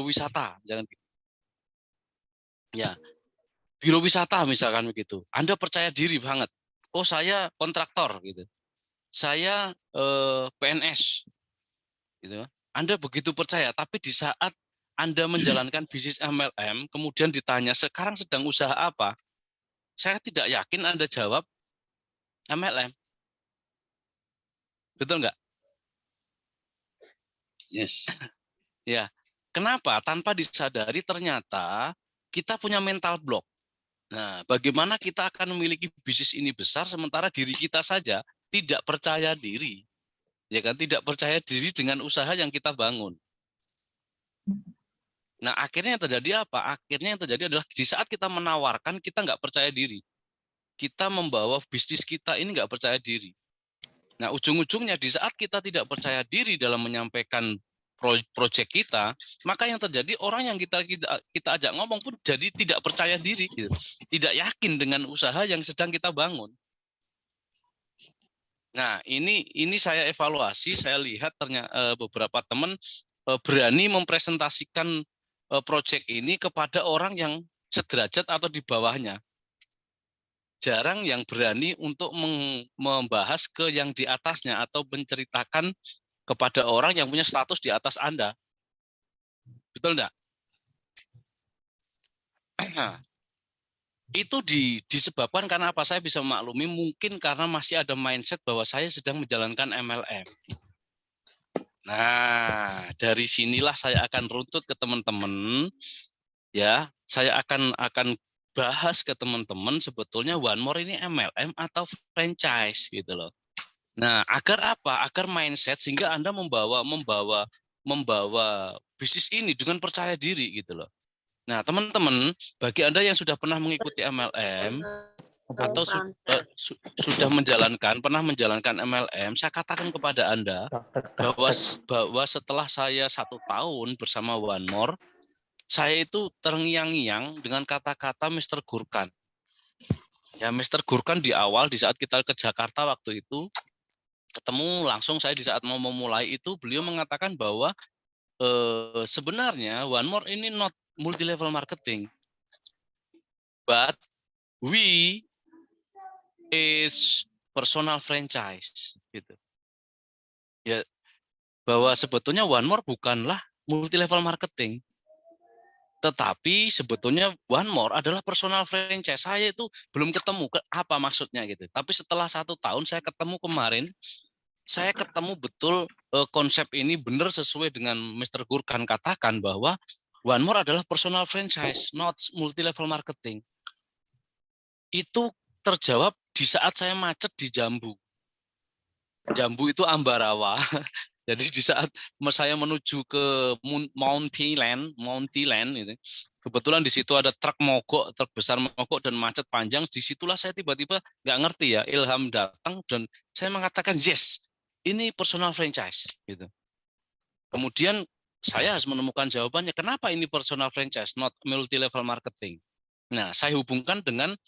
wisata, jangan ya, biro wisata misalkan begitu. Anda percaya diri banget. Oh, saya kontraktor gitu. Saya PNS gitu. Anda begitu percaya, tapi di saat Anda menjalankan bisnis MLM, kemudian ditanya sekarang sedang usaha apa? Saya tidak yakin Anda jawab MLM. Betul nggak? Yes. Ya. Kenapa? Tanpa disadari ternyata kita punya mental block. Nah, bagaimana kita akan memiliki bisnis ini besar sementara diri kita saja tidak percaya diri. Ya kan, tidak percaya diri dengan usaha yang kita bangun. Nah, akhirnya yang terjadi apa? Akhirnya yang terjadi adalah di saat kita menawarkan, kita nggak percaya diri. Kita membawa bisnis kita ini nggak percaya diri. Nah, ujung-ujungnya di saat kita tidak percaya diri dalam menyampaikan proyek kita, maka yang terjadi orang yang kita ajak ngomong pun jadi tidak percaya diri, gitu. Tidak yakin dengan usaha yang sedang kita bangun. Nah, ini saya evaluasi, saya lihat ternyata beberapa teman berani mempresentasikan proyek ini kepada orang yang sederajat atau di bawahnya. Jarang yang berani untuk membahas ke yang di atasnya atau menceritakan kepada orang yang punya status di atas Anda. Betul enggak? Itu disebabkan karena apa? Saya bisa memaklumi mungkin karena masih ada mindset bahwa saya sedang menjalankan MLM. Nah, dari sinilah saya akan runtut ke teman-teman, ya. Saya akan bahas ke teman-teman sebetulnya One More ini MLM atau franchise gitu loh. Nah, agar apa? Agar mindset sehingga Anda membawa bisnis ini dengan percaya diri gitu loh. Nah, teman-teman, bagi Anda yang sudah pernah mengikuti MLM atau sudah pernah menjalankan MLM, saya katakan kepada Anda bahwa setelah saya 1 tahun bersama One More, saya itu terngiang-ngiang dengan kata-kata Mr. Gurkan. Ya, Mr. Gurkan di awal di saat kita ke Jakarta waktu itu ketemu langsung, saya di saat mau memulai itu beliau mengatakan bahwa sebenarnya One More ini not multi level marketing, but we is personal franchise gitu. Ya, bahwa sebetulnya One More bukanlah multi level marketing, tetapi sebetulnya One More adalah personal franchise. Saya itu belum ketemu apa maksudnya gitu. Tapi setelah 1 tahun saya ketemu kemarin, saya ketemu betul konsep ini benar sesuai dengan Mr. Gurkan katakan bahwa One More adalah personal franchise, not multi level marketing. Itu terjawab di saat saya macet di Jambu. Jambu itu Ambarawa. Jadi di saat saya menuju ke Mountiland itu, kebetulan di situ ada truk besar mogok dan macet panjang. Disitulah saya tiba-tiba nggak ngerti ya, ilham datang dan saya mengatakan yes, ini personal franchise gitu. Kemudian saya harus menemukan jawabannya, kenapa ini personal franchise, not multi level marketing. Nah, saya hubungkan dengan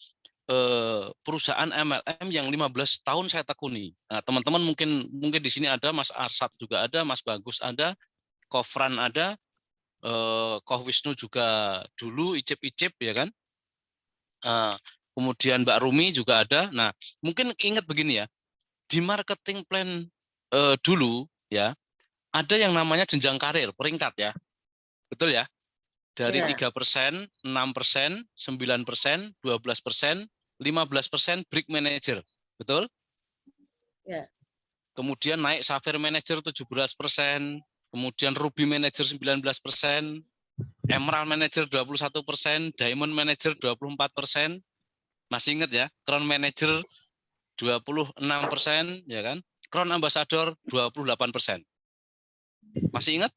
perusahaan MLM yang 15 tahun saya tekuni. Nah, teman-teman mungkin di sini ada Mas Arsat juga ada, Mas Bagus ada, Kofran ada, Koh Wisnu juga dulu, Icip-Icip ya kan. Kemudian Mbak Rumi juga ada. Nah, mungkin ingat begini ya, di marketing plan dulu ya, ada yang namanya jenjang karir, peringkat ya. Betul ya? Dari 3%, 6%, 9%, 12%, 15% break manager. Betul? Ya. Kemudian naik Sapphire Manager 17%, kemudian Ruby Manager 19%, Emerald Manager 21%, Diamond Manager 24%. Masih ingat ya? Crown Manager 26%, ya kan? Crown Ambassador 28%. Masih ingat?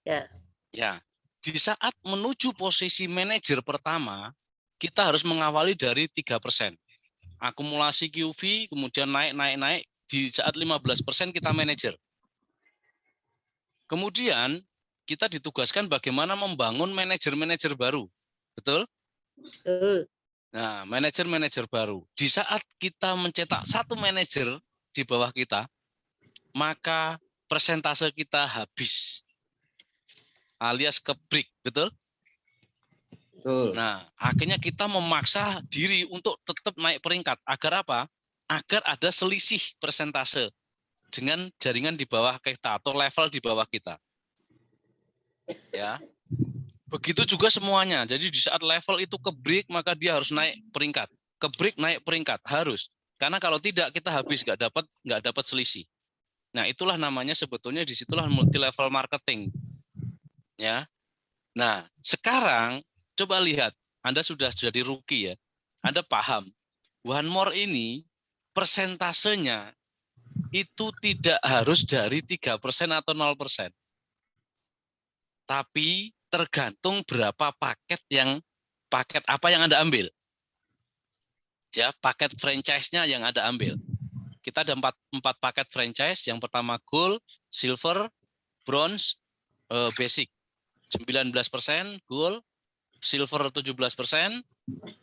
Ya. Ya. Di saat menuju posisi manajer pertama, kita harus mengawali dari 3%. Akumulasi QV, kemudian naik, di saat 15% kita manajer. Kemudian kita ditugaskan bagaimana membangun manajer-manajer baru. Betul? Betul. Nah, manajer-manajer baru. Di saat kita mencetak 1 manajer di bawah kita, maka persentase kita habis. alias ke break, betul? Betul. Nah, akhirnya kita memaksa diri untuk tetap naik peringkat. Agar apa? Agar ada selisih persentase dengan jaringan di bawah kita atau level di bawah kita. Ya. Begitu juga semuanya. Jadi di saat level itu ke break, maka dia harus naik peringkat. Ke break naik peringkat harus. Karena kalau tidak kita habis nggak dapat selisih. Nah, itulah namanya sebetulnya disitulah multi level marketing. Ya. Nah, sekarang coba lihat, Anda sudah jadi rookie ya. Anda paham, One More ini persentasenya itu tidak harus dari 3% atau 0%. Tapi tergantung berapa paket apa yang Anda ambil. Ya, paket franchise-nya yang Anda ambil. Kita ada empat paket franchise. Yang pertama gold, silver, bronze, basic. 19% gold, silver 17%,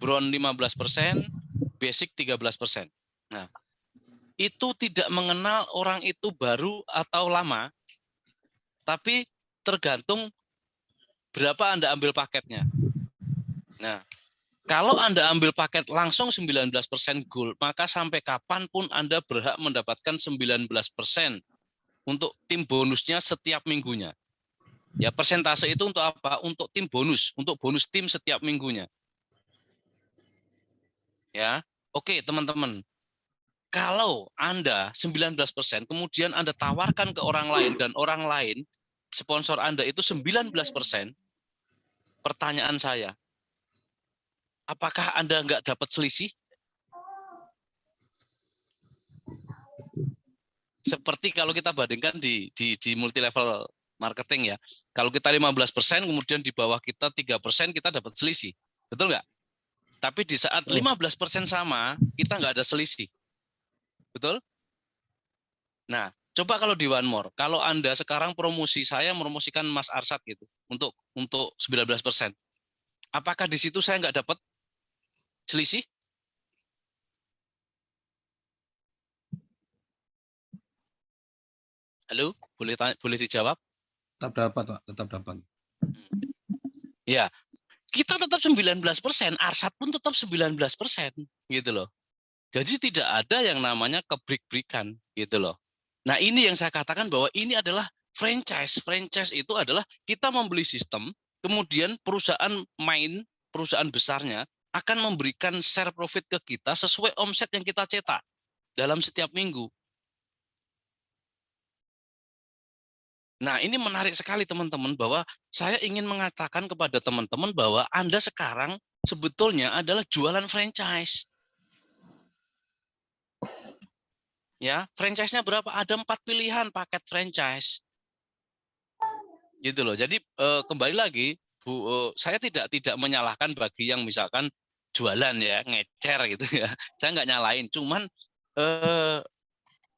bronze 15%, basic 13%. Nah, itu tidak mengenal orang itu baru atau lama, tapi tergantung berapa Anda ambil paketnya. Nah, kalau Anda ambil paket langsung 19% gold, maka sampai kapanpun Anda berhak mendapatkan 19% untuk tim bonusnya setiap minggunya. Ya, persentase itu untuk apa? Untuk tim bonus, untuk bonus tim setiap minggunya. Ya, oke teman-teman. Kalau Anda 19%, kemudian Anda tawarkan ke orang lain dan orang lain sponsor Anda itu 19%, pertanyaan saya, apakah Anda nggak dapat selisih? Seperti kalau kita bandingkan di multi level marketing ya. Kalau kita 15%, kemudian di bawah kita 3%, kita dapat selisih. Betul nggak? Tapi di saat 15% sama, kita nggak ada selisih. Betul? Nah, coba kalau di One More, kalau Anda sekarang promosi, saya mempromosikan Mas Arsad gitu, untuk 19%. Apakah di situ saya nggak dapat selisih? Halo, boleh dijawab? Tetap dapat, Pak, tetap dapat. Ya, kita tetap 19%, Arsad pun tetap 19%, gitu loh. Jadi tidak ada yang namanya kebrik-brikan, gitu loh. Nah, ini yang saya katakan bahwa ini adalah franchise. Franchise itu adalah kita membeli sistem, kemudian perusahaan besarnya akan memberikan share profit ke kita sesuai omset yang kita cetak dalam setiap minggu. Nah, ini menarik sekali teman-teman, bahwa saya ingin mengatakan kepada teman-teman bahwa Anda sekarang sebetulnya adalah jualan franchise. Ya, franchise-nya berapa? Ada 4 pilihan paket franchise. Gitu loh. Jadi kembali lagi, Bu, saya tidak menyalahkan bagi yang misalkan jualan ya, ngecer gitu ya. Saya nggak nyalain, cuman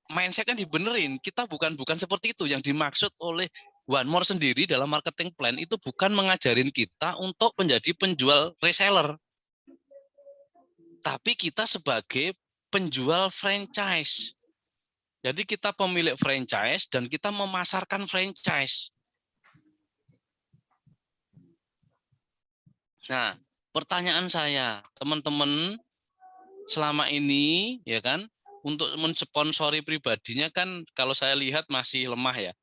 mindset-nya dibenerin. Kita bukan seperti itu. Yang dimaksud oleh One More sendiri dalam marketing plan itu bukan mengajarin kita untuk menjadi penjual reseller. Tapi kita sebagai penjual franchise. Jadi kita pemilik franchise dan kita memasarkan franchise. Nah, pertanyaan saya, teman-teman selama ini ya kan, untuk mensponsori pribadinya kan kalau saya lihat masih lemah ya.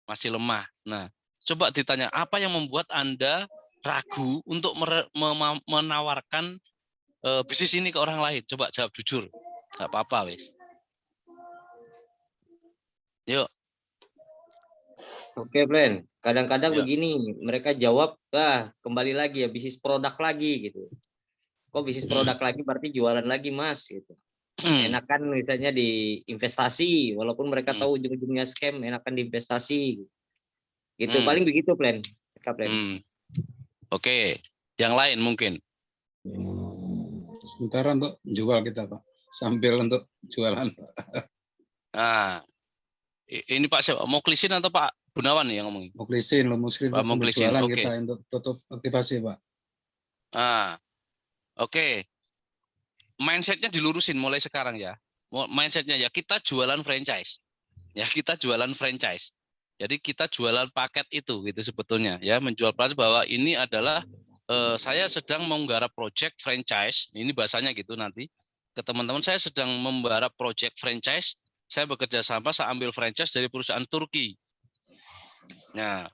Masih lemah. Nah, coba ditanya, apa yang membuat Anda ragu untuk menawarkan bisnis ini ke orang lain? Coba jawab jujur. Enggak apa-apa, wes. Yuk. Oke, Plan. Kadang-kadang Ya. begini, mereka jawab, kembali lagi ya, bisnis produk lagi gitu. Kok bisnis produk lagi berarti jualan lagi, Mas gitu. Enakan misalnya di investasi, walaupun mereka tahu ujung-ujungnya scam, enakan di investasi. Gitu, paling begitu, Plan. Oke, yang lain mungkin. Sementara untuk jual kita, Pak. Sambil untuk jualan, Pak. Nah, ini Pak siapa? Muklisin atau Pak Gunawan nih yang ngomongin? Muklisin, Pak Muklisin, jualan oke. kita untuk tutup aktivasi, Pak. Oke. Mindsetnya dilurusin mulai sekarang ya. Mindsetnya ya kita jualan franchise. Ya kita jualan franchise. Jadi kita jualan paket itu gitu sebetulnya ya, menjual price bahwa ini adalah saya sedang menggarap project franchise. Ini bahasanya gitu nanti ke teman-teman, saya sedang menggarap project franchise. Saya bekerja sama, saya ambil franchise dari perusahaan Turki. Nah,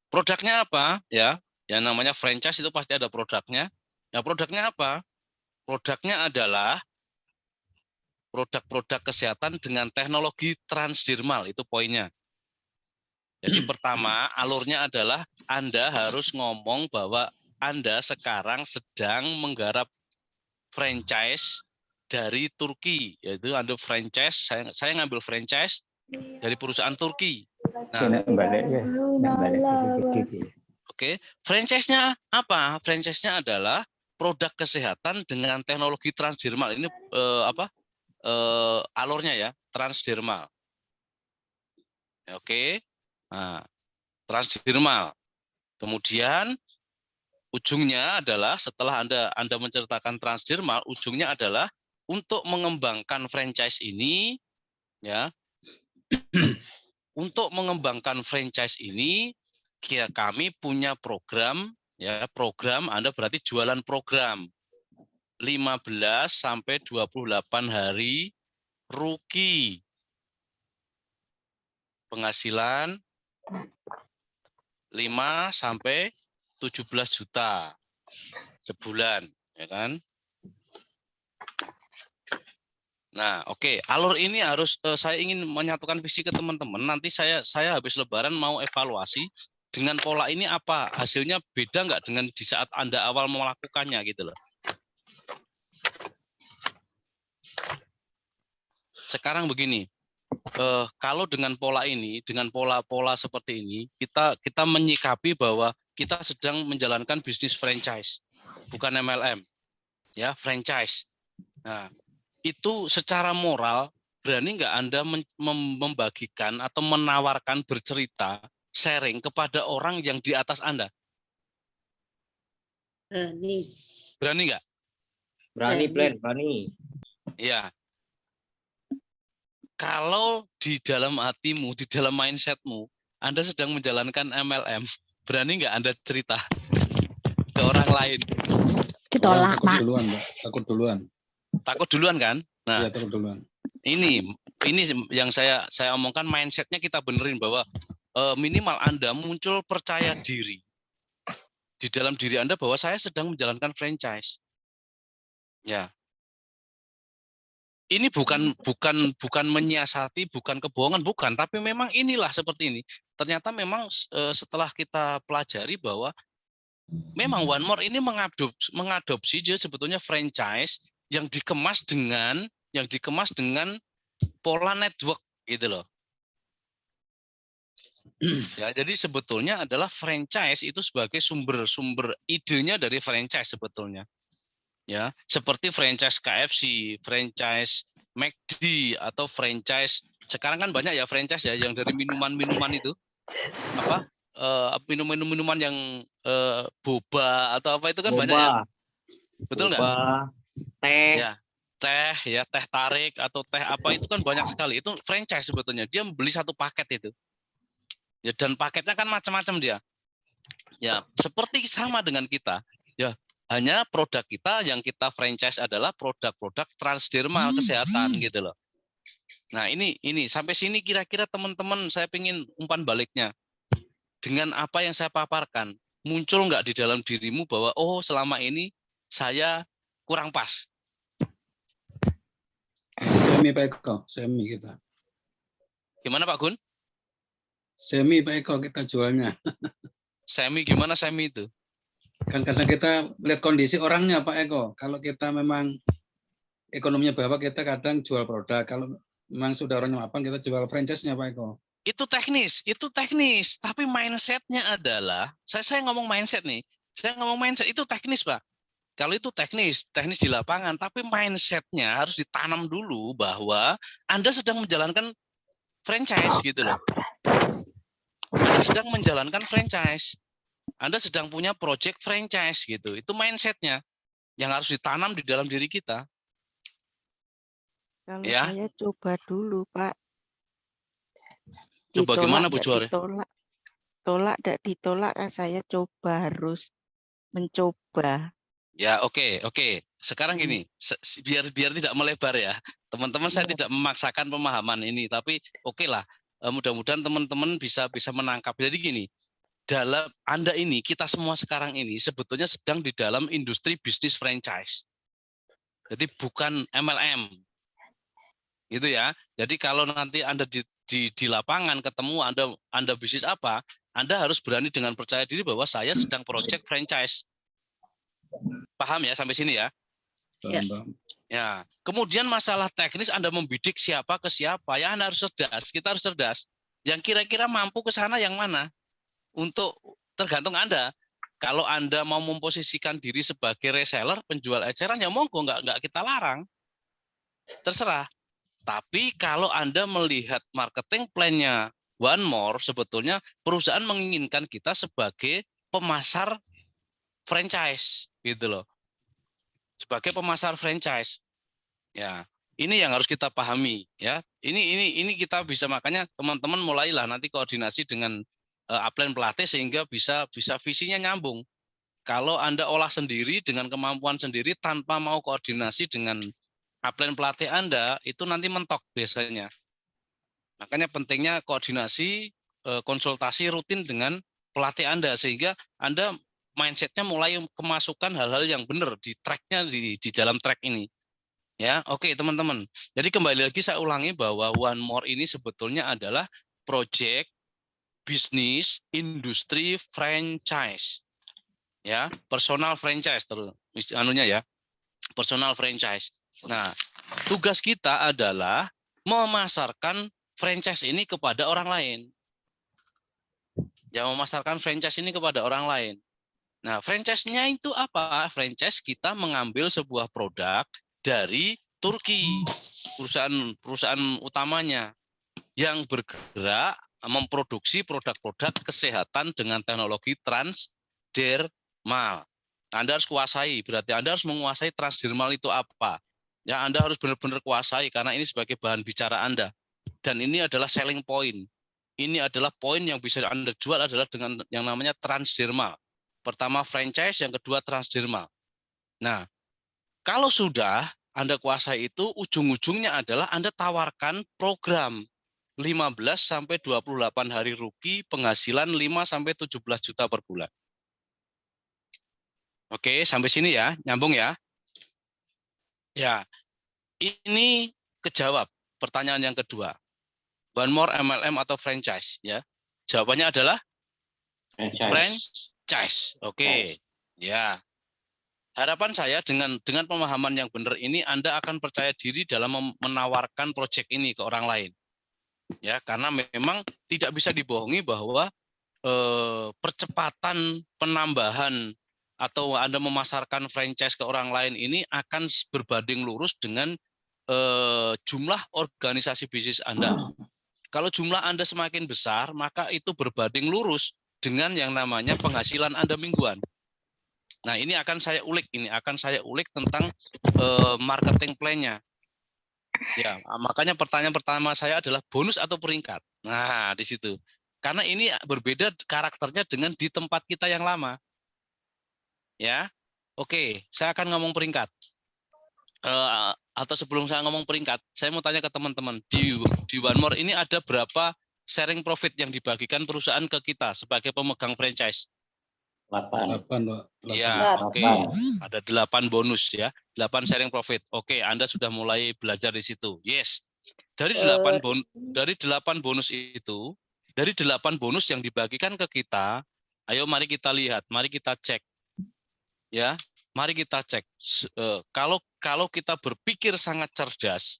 produknya apa ya? Yang namanya franchise itu pasti ada produknya. Nah, produknya apa? Produknya adalah produk-produk kesehatan dengan teknologi transdermal, itu poinnya. Jadi pertama, alurnya adalah Anda harus ngomong bahwa Anda sekarang sedang menggarap franchise dari Turki, yaitu Anda franchise, saya ngambil franchise dari perusahaan Turki. Nah, oke, franchise-nya apa? Franchise-nya adalah produk kesehatan dengan teknologi transdermal. Ini alurnya ya, transdermal. Oke. Nah, transdermal. Kemudian ujungnya adalah setelah Anda menceritakan transdermal, ujungnya adalah untuk mengembangkan franchise ini ya. Untuk mengembangkan franchise ini kami punya program ya, program Anda berarti jualan program 15 sampai 28 hari rugi. Penghasilan 5 sampai 17 juta sebulan, ya kan? Nah, oke. Alur ini harus saya ingin menyatukan visi ke teman-teman. Nanti saya habis Lebaran mau evaluasi dengan pola ini apa hasilnya, beda nggak dengan di saat Anda awal melakukannya gitu loh. Sekarang begini, kalau dengan pola ini, dengan pola-pola seperti ini, kita menyikapi bahwa kita sedang menjalankan bisnis franchise, bukan MLM, ya franchise. Nah, itu secara moral berani nggak Anda membagikan atau menawarkan bercerita, sharing kepada orang yang di atas Anda? Berani. Berani nggak? Berani, plan, berani. Ya. Kalau di dalam hatimu, di dalam mindsetmu, Anda sedang menjalankan MLM, berani nggak Anda cerita ke orang lain? Ditolak, Takut Pak. duluan, Pak. Takut duluan. Takut duluan kan? Nah, Iya, takut duluan. ini yang saya omongkan, mindsetnya kita benerin bahwa minimal Anda muncul percaya diri di dalam diri Anda bahwa saya sedang menjalankan franchise. Ya. Ini bukan menyiasati, bukan kebohongan, bukan, tapi memang inilah seperti ini. Ternyata memang setelah kita pelajari bahwa memang One More ini mengadopsi dia sebetulnya franchise yang dikemas dengan pola network gitu loh. Ya, jadi sebetulnya adalah franchise itu sebagai sumber idenya dari franchise sebetulnya. Ya, seperti franchise KFC, franchise McD atau franchise, sekarang kan banyak ya franchise ya yang dari minuman-minuman itu. Apa? Minuman yang boba atau apa itu kan banyak ya. Betul nggak? Teh. Ya, teh tarik atau teh apa itu kan banyak sekali. Itu franchise sebetulnya. Dia beli satu paket itu. Ya, dan paketnya kan macam-macam dia. Ya, seperti sama dengan kita. Ya, hanya produk kita yang kita franchise adalah produk-produk transdermal kesehatan gitu loh. Nah, ini sampai sini kira-kira teman-teman saya pengen umpan baliknya. Dengan apa yang saya paparkan, muncul nggak di dalam dirimu bahwa oh selama ini saya kurang pas? Semi Pak Eko, semi kita. Gimana Pak Gun? Semi Pak Eko kita jualnya. Semi gimana semi itu? Kan kadang kita lihat kondisi orangnya Pak Eko. Kalau kita memang ekonominya bawah, kita kadang jual produk. Kalau memang sudah orangnya mapan, kita jual franchise-nya Pak Eko. Itu teknis. Tapi mindset-nya adalah, saya ngomong mindset nih. Saya ngomong mindset, itu teknis Pak. Kalau itu teknis di lapangan, tapi mindset-nya harus ditanam dulu bahwa Anda sedang menjalankan franchise gitu loh. Anda sedang menjalankan franchise. Anda sedang punya project franchise gitu. Itu mindset-nya yang harus ditanam di dalam diri kita. Kalau Ya. saya coba dulu, Pak. Coba gimana Bu Juara? Tidak ditolak kan saya coba harus mencoba. Ya, oke. Sekarang gini, biar tidak melebar ya. Teman-teman, saya Iya. tidak memaksakan pemahaman ini, tapi oke lah. Mudah-mudahan teman-teman bisa menangkap. Jadi gini, dalam Anda ini, kita semua sekarang ini sebetulnya sedang di dalam industri bisnis franchise. Jadi bukan MLM. Gitu ya. Jadi kalau nanti Anda di lapangan ketemu Anda bisnis apa, Anda harus berani dengan percaya diri bahwa saya sedang project franchise. Paham ya sampai sini ya? Ya. Ya. Kemudian masalah teknis Anda membidik siapa ke siapa, ya Anda harus cerdas. Kita harus cerdas. Yang kira-kira mampu ke sana yang mana? Untuk tergantung Anda. Kalau Anda mau memposisikan diri sebagai reseller, penjual eceran, ya monggo, nggak kita larang. Terserah. Tapi kalau Anda melihat marketing plan-nya One More, sebetulnya perusahaan menginginkan kita sebagai pemasar franchise, gitu loh. Sebagai pemasar franchise. Ya, ini yang harus kita pahami ya. Ini kita bisa, makanya teman-teman mulailah nanti koordinasi dengan upline pelatih sehingga bisa visinya nyambung. Kalau Anda olah sendiri dengan kemampuan sendiri tanpa mau koordinasi dengan upline pelatih Anda, itu nanti mentok biasanya. Makanya pentingnya koordinasi, konsultasi rutin dengan pelatih Anda sehingga Anda mindsetnya mulai kemasukan hal-hal yang benar di tracknya di dalam track ini. Ya, oke teman-teman. Jadi kembali lagi saya ulangi bahwa One More ini sebetulnya adalah project bisnis industri franchise. Ya, personal franchise terus anunya ya. Personal franchise. Nah, tugas kita adalah memasarkan franchise ini kepada orang lain. Ya, memasarkan franchise ini kepada orang lain. Nah, franchise-nya itu apa? Franchise kita mengambil sebuah produk dari Turki, perusahaan utamanya yang bergerak memproduksi produk-produk kesehatan dengan teknologi transdermal. Anda harus kuasai, berarti Anda harus menguasai transdermal itu apa. Ya, Anda harus benar-benar kuasai karena ini sebagai bahan bicara Anda. Dan ini adalah selling point. Ini adalah poin yang bisa Anda jual adalah dengan yang namanya transdermal. Pertama franchise, yang kedua transdermal. Nah, kalau sudah Anda kuasai itu, ujung-ujungnya adalah Anda tawarkan program 15 sampai 28 hari rugi, penghasilan 5 sampai 17 juta per bulan. Oke, sampai sini ya, nyambung ya. Ya, ini kejawab pertanyaan yang kedua. One More MLM atau franchise ya? Jawabannya adalah franchise. Oke. Ya. Harapan saya dengan pemahaman yang benar ini Anda akan percaya diri dalam menawarkan proyek ini ke orang lain. Ya, karena memang tidak bisa dibohongi bahwa percepatan penambahan atau Anda memasarkan franchise ke orang lain ini akan berbanding lurus dengan jumlah organisasi bisnis Anda. Kalau jumlah Anda semakin besar, maka itu berbanding lurus dengan yang namanya penghasilan Anda mingguan. Nah, ini akan saya ulik tentang marketing plan-nya. Ya, makanya pertanyaan pertama saya adalah bonus atau peringkat. Nah, di situ. Karena ini berbeda karakternya dengan di tempat kita yang lama. Ya. Oke, saya akan ngomong peringkat. Atau sebelum saya ngomong peringkat, saya mau tanya ke teman-teman, di One More ini ada berapa sharing profit yang dibagikan perusahaan ke kita sebagai pemegang franchise? 8. Ya, oke. Ada 8 bonus ya, 8 sharing profit. Oke, Anda sudah mulai belajar di situ. Yes. Dari 8 bonus itu, dari 8 bonus yang dibagikan ke kita, ayo mari kita lihat, mari kita cek. Ya, mari kita cek. Kalau kita berpikir sangat cerdas,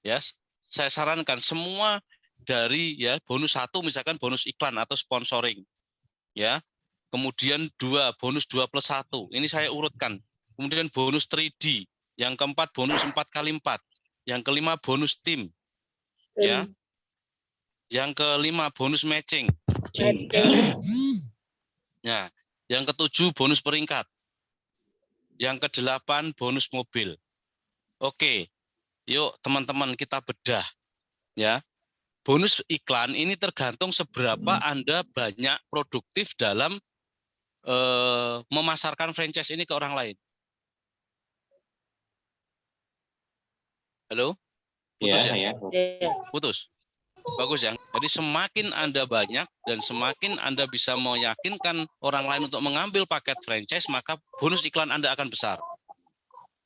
ya, saya sarankan semua dari ya bonus 1 misalkan bonus iklan atau sponsoring, ya. Kemudian 2 bonus 2+1. Ini saya urutkan. Kemudian bonus 3D, yang keempat bonus 4x4, yang kelima bonus tim, ya. Yang kelima bonus matching. Ya, yang ketujuh bonus peringkat. Yang ke-8 bonus mobil. Oke, yuk teman-teman kita bedah. Ya, bonus iklan ini tergantung seberapa Anda banyak produktif dalam memasarkan franchise ini ke orang lain. Halo? Putus ya? Ya. Putus. Bagus ya. Jadi semakin Anda banyak dan semakin Anda bisa meyakinkan orang lain untuk mengambil paket franchise, maka bonus iklan Anda akan besar.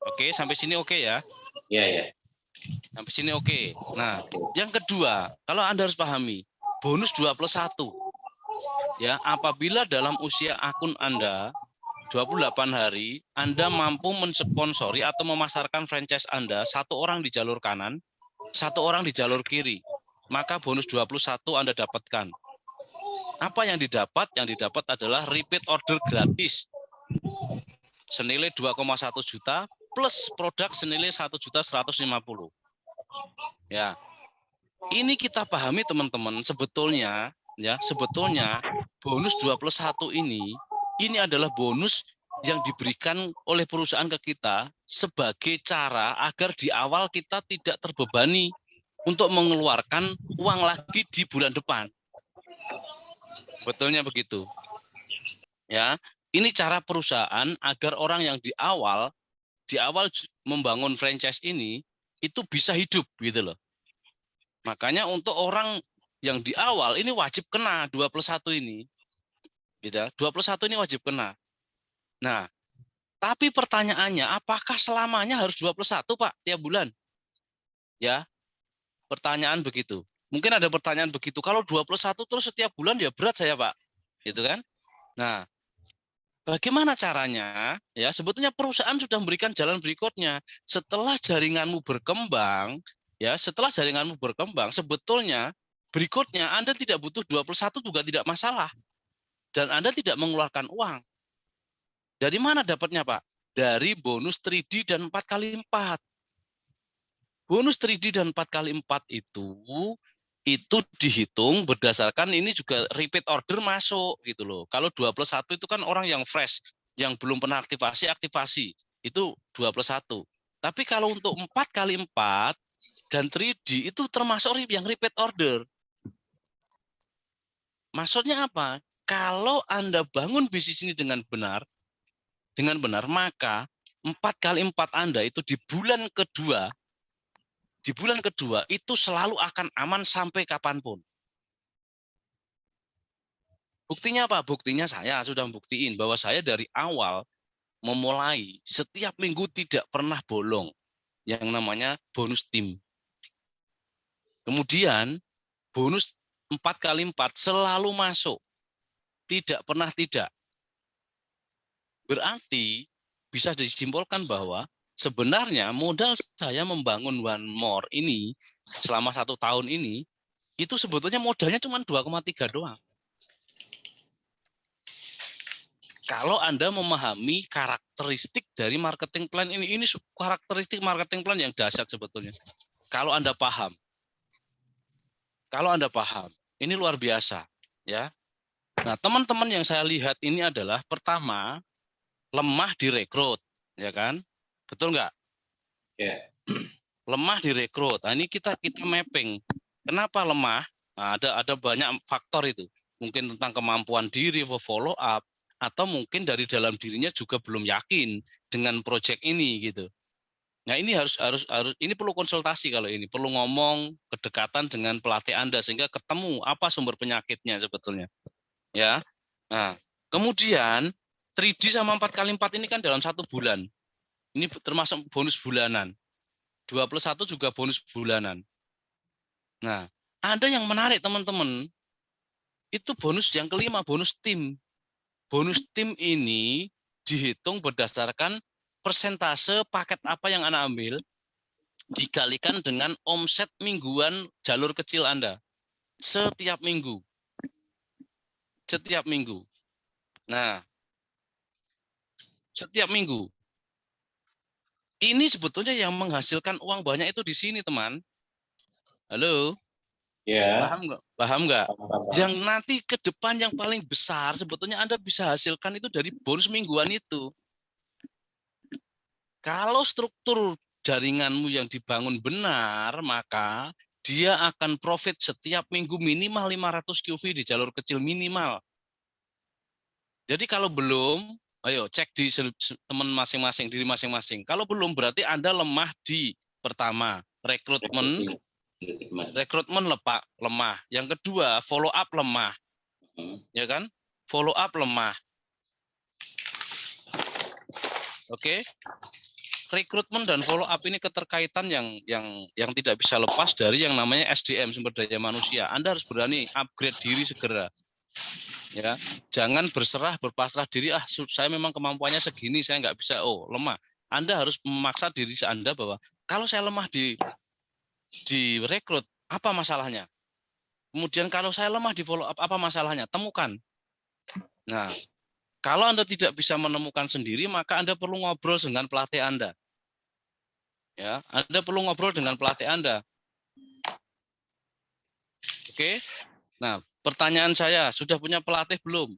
Oke, sampai sini oke ya? Iya. Sampai sini oke. Nah, yang kedua, kalau Anda harus pahami, bonus 2+1. Ya, apabila dalam usia akun Anda 28 hari, Anda mampu mensponsori atau memasarkan franchise Anda, 1 orang di jalur kanan, 1 orang di jalur kiri, maka bonus 21 Anda dapatkan. Apa yang didapat? Yang didapat adalah repeat order gratis senilai 2,1 juta plus produk senilai 1.150.000. Ya. Ini kita pahami teman-teman, sebetulnya bonus 2+1 ini adalah bonus yang diberikan oleh perusahaan ke kita sebagai cara agar di awal kita tidak terbebani untuk mengeluarkan uang lagi di bulan depan. Betulnya begitu. Ya, ini cara perusahaan agar orang yang di awal membangun franchise ini itu bisa hidup gitu loh. Makanya untuk orang yang di awal ini wajib kena 2+1 ini. Gitu. 2+1 ini wajib kena. Nah, tapi pertanyaannya apakah selamanya harus 2+1 Pak tiap bulan? Ya. Pertanyaan begitu. Mungkin ada pertanyaan begitu. Kalau 2+1 terus setiap bulan ya berat saya, Pak. Gitu kan? Nah, bagaimana caranya? Ya, sebetulnya perusahaan sudah memberikan jalan berikutnya. Setelah jaringanmu berkembang, sebetulnya berikutnya Anda tidak butuh 2+1 juga tidak masalah. Dan Anda tidak mengeluarkan uang. Dari mana dapatnya, Pak? Dari bonus 3D dan 4x4. Bonus 3D dan 4x4 itu dihitung berdasarkan ini juga repeat order masuk gitu loh. Kalau 2+1 itu kan orang yang fresh, yang belum pernah aktivasi, itu 2+1. Tapi kalau untuk 4x4 dan 3D itu termasuk yang repeat order. Maksudnya apa? Kalau Anda bangun bisnis ini dengan benar, maka 4x4 Anda itu di bulan kedua itu selalu akan aman sampai kapanpun. Buktinya apa? Buktinya saya sudah membuktiin bahwa saya dari awal memulai setiap minggu tidak pernah bolong yang namanya bonus tim. Kemudian bonus 4x4 selalu masuk. Tidak pernah tidak. Berarti bisa disimpulkan bahwa sebenarnya modal saya membangun One More ini selama 1 tahun ini itu sebetulnya modalnya cuma 2,3 doang. Kalau Anda memahami karakteristik dari marketing plan ini karakteristik marketing plan yang dahsyat sebetulnya. Kalau Anda paham, ini luar biasa, ya. Nah, teman-teman yang saya lihat ini adalah pertama lemah direkrut, ya kan? Betul nggak? Ya. Lemah direkrut. Nah, ini kita mapping. Kenapa lemah? Nah, ada banyak faktor itu. Mungkin tentang kemampuan diri, follow up, atau mungkin dari dalam dirinya juga belum yakin dengan proyek ini gitu. Nah, ini harus ini perlu konsultasi kalau ini, perlu ngomong kedekatan dengan pelatih Anda sehingga ketemu apa sumber penyakitnya sebetulnya. Ya. Nah, kemudian 3D sama 4x4 ini kan dalam 1 bulan. Ini termasuk bonus bulanan. 2+1 juga bonus bulanan. Nah, ada yang menarik teman-teman. Itu bonus yang kelima, bonus tim. Bonus tim ini dihitung berdasarkan persentase paket apa yang Anda ambil dikalikan dengan omset mingguan jalur kecil Anda. Setiap minggu. Nah, setiap minggu. Ini sebetulnya yang menghasilkan uang banyak itu di sini, teman. Halo? Ya. Paham nggak? Yang nanti ke depan yang paling besar sebetulnya Anda bisa hasilkan itu dari bonus mingguan itu. Kalau struktur jaringanmu yang dibangun benar, maka dia akan profit setiap minggu minimal 500 QV di jalur kecil minimal. Jadi kalau belum, ayo cek di teman masing-masing, diri masing-masing. Kalau belum berarti Anda lemah di pertama, rekrutmen lemah. Yang kedua, follow up lemah. Ya kan? Follow up lemah. Oke. Rekrutmen dan follow up ini keterkaitan yang tidak bisa lepas dari yang namanya SDM, sumber daya manusia. Anda harus berani upgrade diri segera. Ya, jangan berpasrah diri, saya memang kemampuannya segini, saya nggak bisa, lemah. Anda harus memaksa diri Anda bahwa kalau saya lemah di rekrut, apa masalahnya? Kemudian kalau saya lemah di follow up, apa masalahnya? Temukan. Nah, kalau Anda tidak bisa menemukan sendiri, maka Anda perlu ngobrol dengan pelatih Anda. Ya, Anda perlu ngobrol dengan pelatih Anda. Oke. Nah, pertanyaan saya, sudah punya pelatih belum?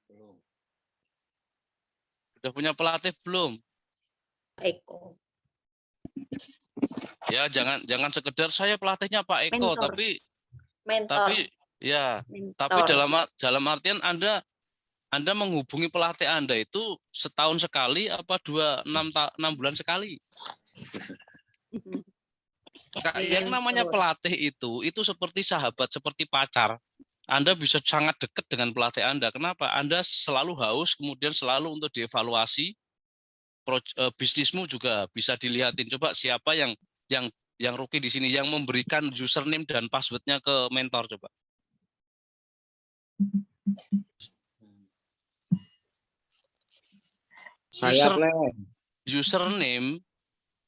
Belum. Sudah punya pelatih belum? Eko. Ya, jangan sekedar saya pelatihnya Pak Eko, Mentor. tapi ya, Mentor. tapi dalam artian Anda menghubungi pelatih Anda itu setahun sekali apa 6 bulan sekali. Yang namanya pelatih itu seperti sahabat, seperti pacar. Anda bisa sangat dekat dengan pelatih Anda. Kenapa? Anda selalu haus, kemudian selalu untuk dievaluasi. Bisnismu juga bisa dilihatin. Coba siapa yang rookie di sini yang memberikan username dan passwordnya ke mentor, coba. Username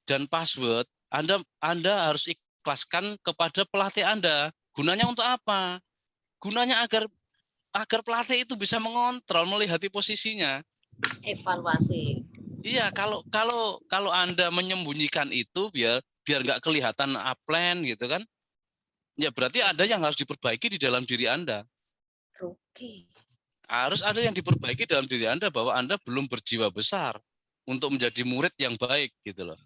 dan password Anda harus ikhlaskan kepada pelatih Anda. Gunanya untuk apa? Gunanya agar pelatih itu bisa mengontrol, melihat posisinya. Evaluasi. Iya, kalau Anda menyembunyikan itu biar nggak kelihatan upline gitu kan. Ya berarti ada yang harus diperbaiki di dalam diri Anda. Oke. Harus ada yang diperbaiki dalam diri Anda bahwa Anda belum berjiwa besar untuk menjadi murid yang baik gitu loh.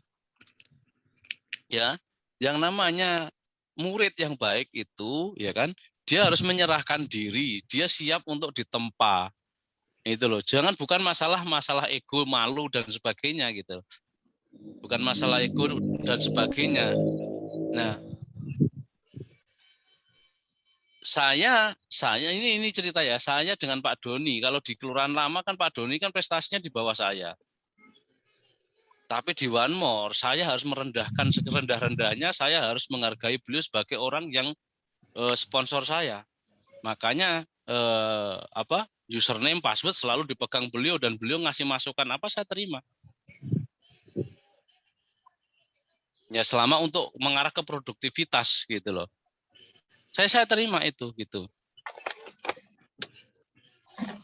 Ya, yang namanya murid yang baik itu ya kan, dia harus menyerahkan diri, dia siap untuk ditempa. Itu loh. Bukan masalah ego, malu dan sebagainya gitu. Bukan masalah ego dan sebagainya. Nah, saya ini cerita ya, saya dengan Pak Doni, kalau di Kelurahan Lama kan Pak Doni kan prestasinya di bawah saya. Tapi di One More, saya harus merendahkan serendah-rendahnya, saya harus menghargai beliau sebagai orang yang sponsor saya. Makanya username, password selalu dipegang beliau dan beliau ngasih masukan apa saya terima. Ya selama untuk mengarah ke produktivitas gitu loh. Saya terima itu gitu.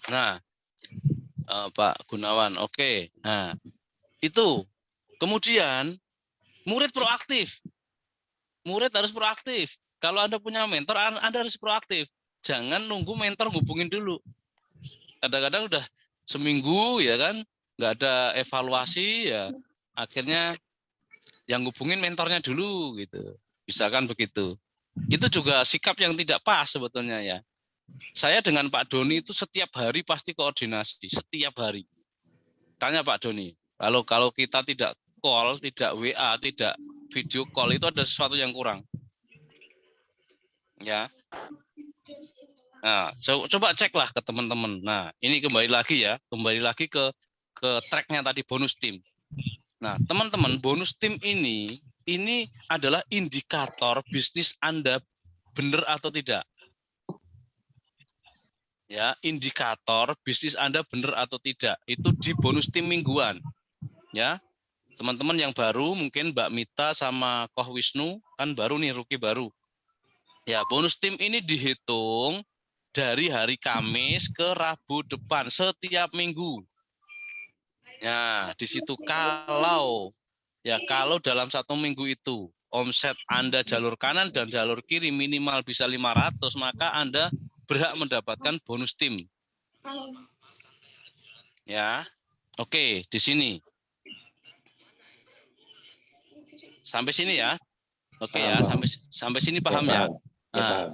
Nah, Pak Gunawan, oke. Nah, itu. Kemudian murid proaktif. Murid harus proaktif. Kalau Anda punya mentor, Anda harus proaktif. Jangan nunggu mentor hubungin dulu. Kadang-kadang udah seminggu ya kan, nggak ada evaluasi ya, akhirnya yang hubungin mentornya dulu gitu. Misalkan begitu. Itu juga sikap yang tidak pas sebetulnya ya. Saya dengan Pak Doni itu setiap hari pasti koordinasi, setiap hari. Tanya Pak Doni, kalau kita tidak call, tidak WA, tidak video call, itu ada sesuatu yang kurang. Ya. Nah, coba ceklah ke teman-teman. Nah, ini kembali lagi ke tracknya tadi bonus tim. Nah, teman-teman, bonus tim ini adalah indikator bisnis Anda benar atau tidak. Ya, indikator bisnis Anda benar atau tidak itu di bonus tim mingguan. Ya, teman-teman yang baru mungkin Mbak Mita sama Koh Wisnu kan baru nih, rookie baru. Ya, bonus tim ini dihitung dari hari Kamis ke Rabu depan setiap minggu. Ya, di situ kalau dalam satu minggu itu omset Anda jalur kanan dan jalur kiri minimal bisa 500, maka Anda berhak mendapatkan bonus tim. Ya, oke, di sini. Sampai sini ya. Oke ya, sampai sini paham ya? Ya, Nah, paham.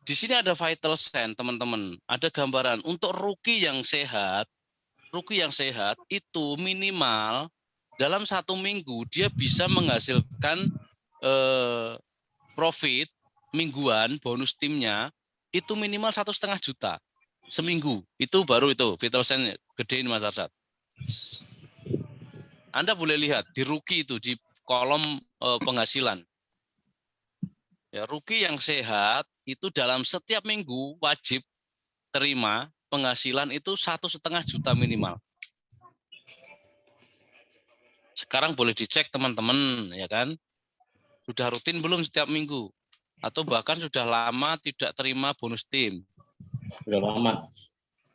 di sini ada vital sign, teman-teman. Ada gambaran untuk rookie yang sehat itu minimal dalam 1 minggu dia bisa menghasilkan profit mingguan bonus timnya itu minimal 1,5 juta seminggu. Itu baru itu vital sign gedein Mas Arsad. Anda boleh lihat di rookie itu di kolom penghasilan. Ya, rookie yang sehat itu dalam setiap minggu wajib terima penghasilan itu 1,5 juta minimal. Sekarang boleh dicek teman-teman, ya kan? Sudah rutin belum setiap minggu? Atau bahkan sudah lama tidak terima bonus tim? Sudah lama.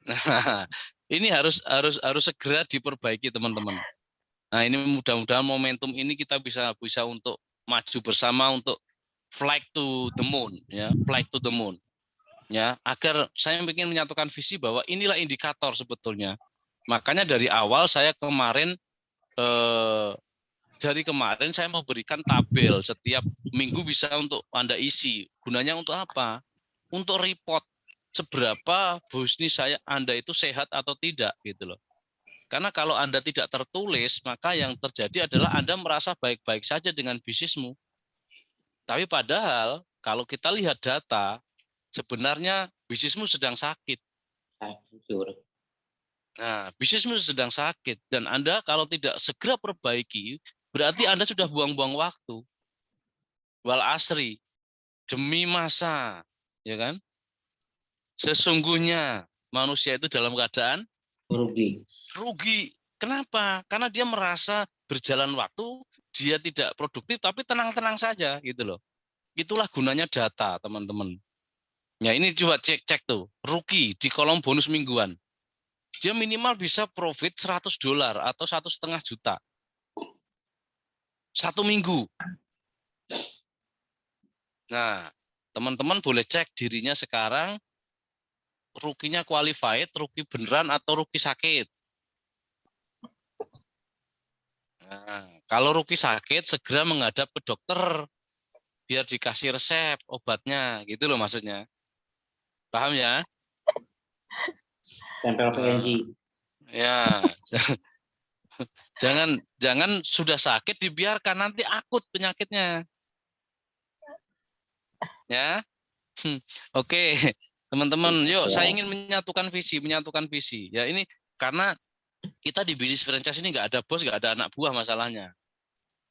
Nah, ini harus segera diperbaiki teman-teman. Nah, ini mudah-mudahan momentum ini kita bisa untuk maju bersama untuk fly to the moon, ya, fly to the moon. Ya, agar saya ingin menyatukan visi bahwa inilah indikator sebetulnya. Makanya dari awal saya kemarin saya mau berikan tabel setiap minggu bisa untuk Anda isi. Gunanya untuk apa? Untuk report seberapa bisnis Anda itu sehat atau tidak gitu loh. Karena kalau Anda tidak tertulis, maka yang terjadi adalah Anda merasa baik-baik saja dengan bisnismu. Tapi padahal kalau kita lihat data, sebenarnya bisnismu sedang sakit. Nah, bisnismu sedang sakit dan Anda kalau tidak segera perbaiki, berarti Anda sudah buang-buang waktu. Wal asri, demi masa, ya kan? Sesungguhnya manusia itu dalam keadaan rugi. Kenapa? Karena dia merasa berjalan waktu, dia tidak produktif tapi tenang-tenang saja gitu loh. Itulah gunanya data, teman-teman. Ya, ini coba cek tuh, rookie di kolom bonus mingguan. Dia minimal bisa profit $100 atau 1,5 juta. 1 minggu. Nah, teman-teman boleh cek dirinya sekarang, rookie-nya qualified, rookie beneran atau rookie sakit. Nah, kalau rookie sakit, segera menghadap ke dokter, biar dikasih resep obatnya, gitu loh maksudnya. Paham ya? Tempel PNG. Ya, jangan sudah sakit dibiarkan, nanti akut penyakitnya. Ya, oke, teman-teman, yuk saya ingin menyatukan visi. Ya ini karena kita di bisnis franchise ini nggak ada bos, nggak ada anak buah masalahnya.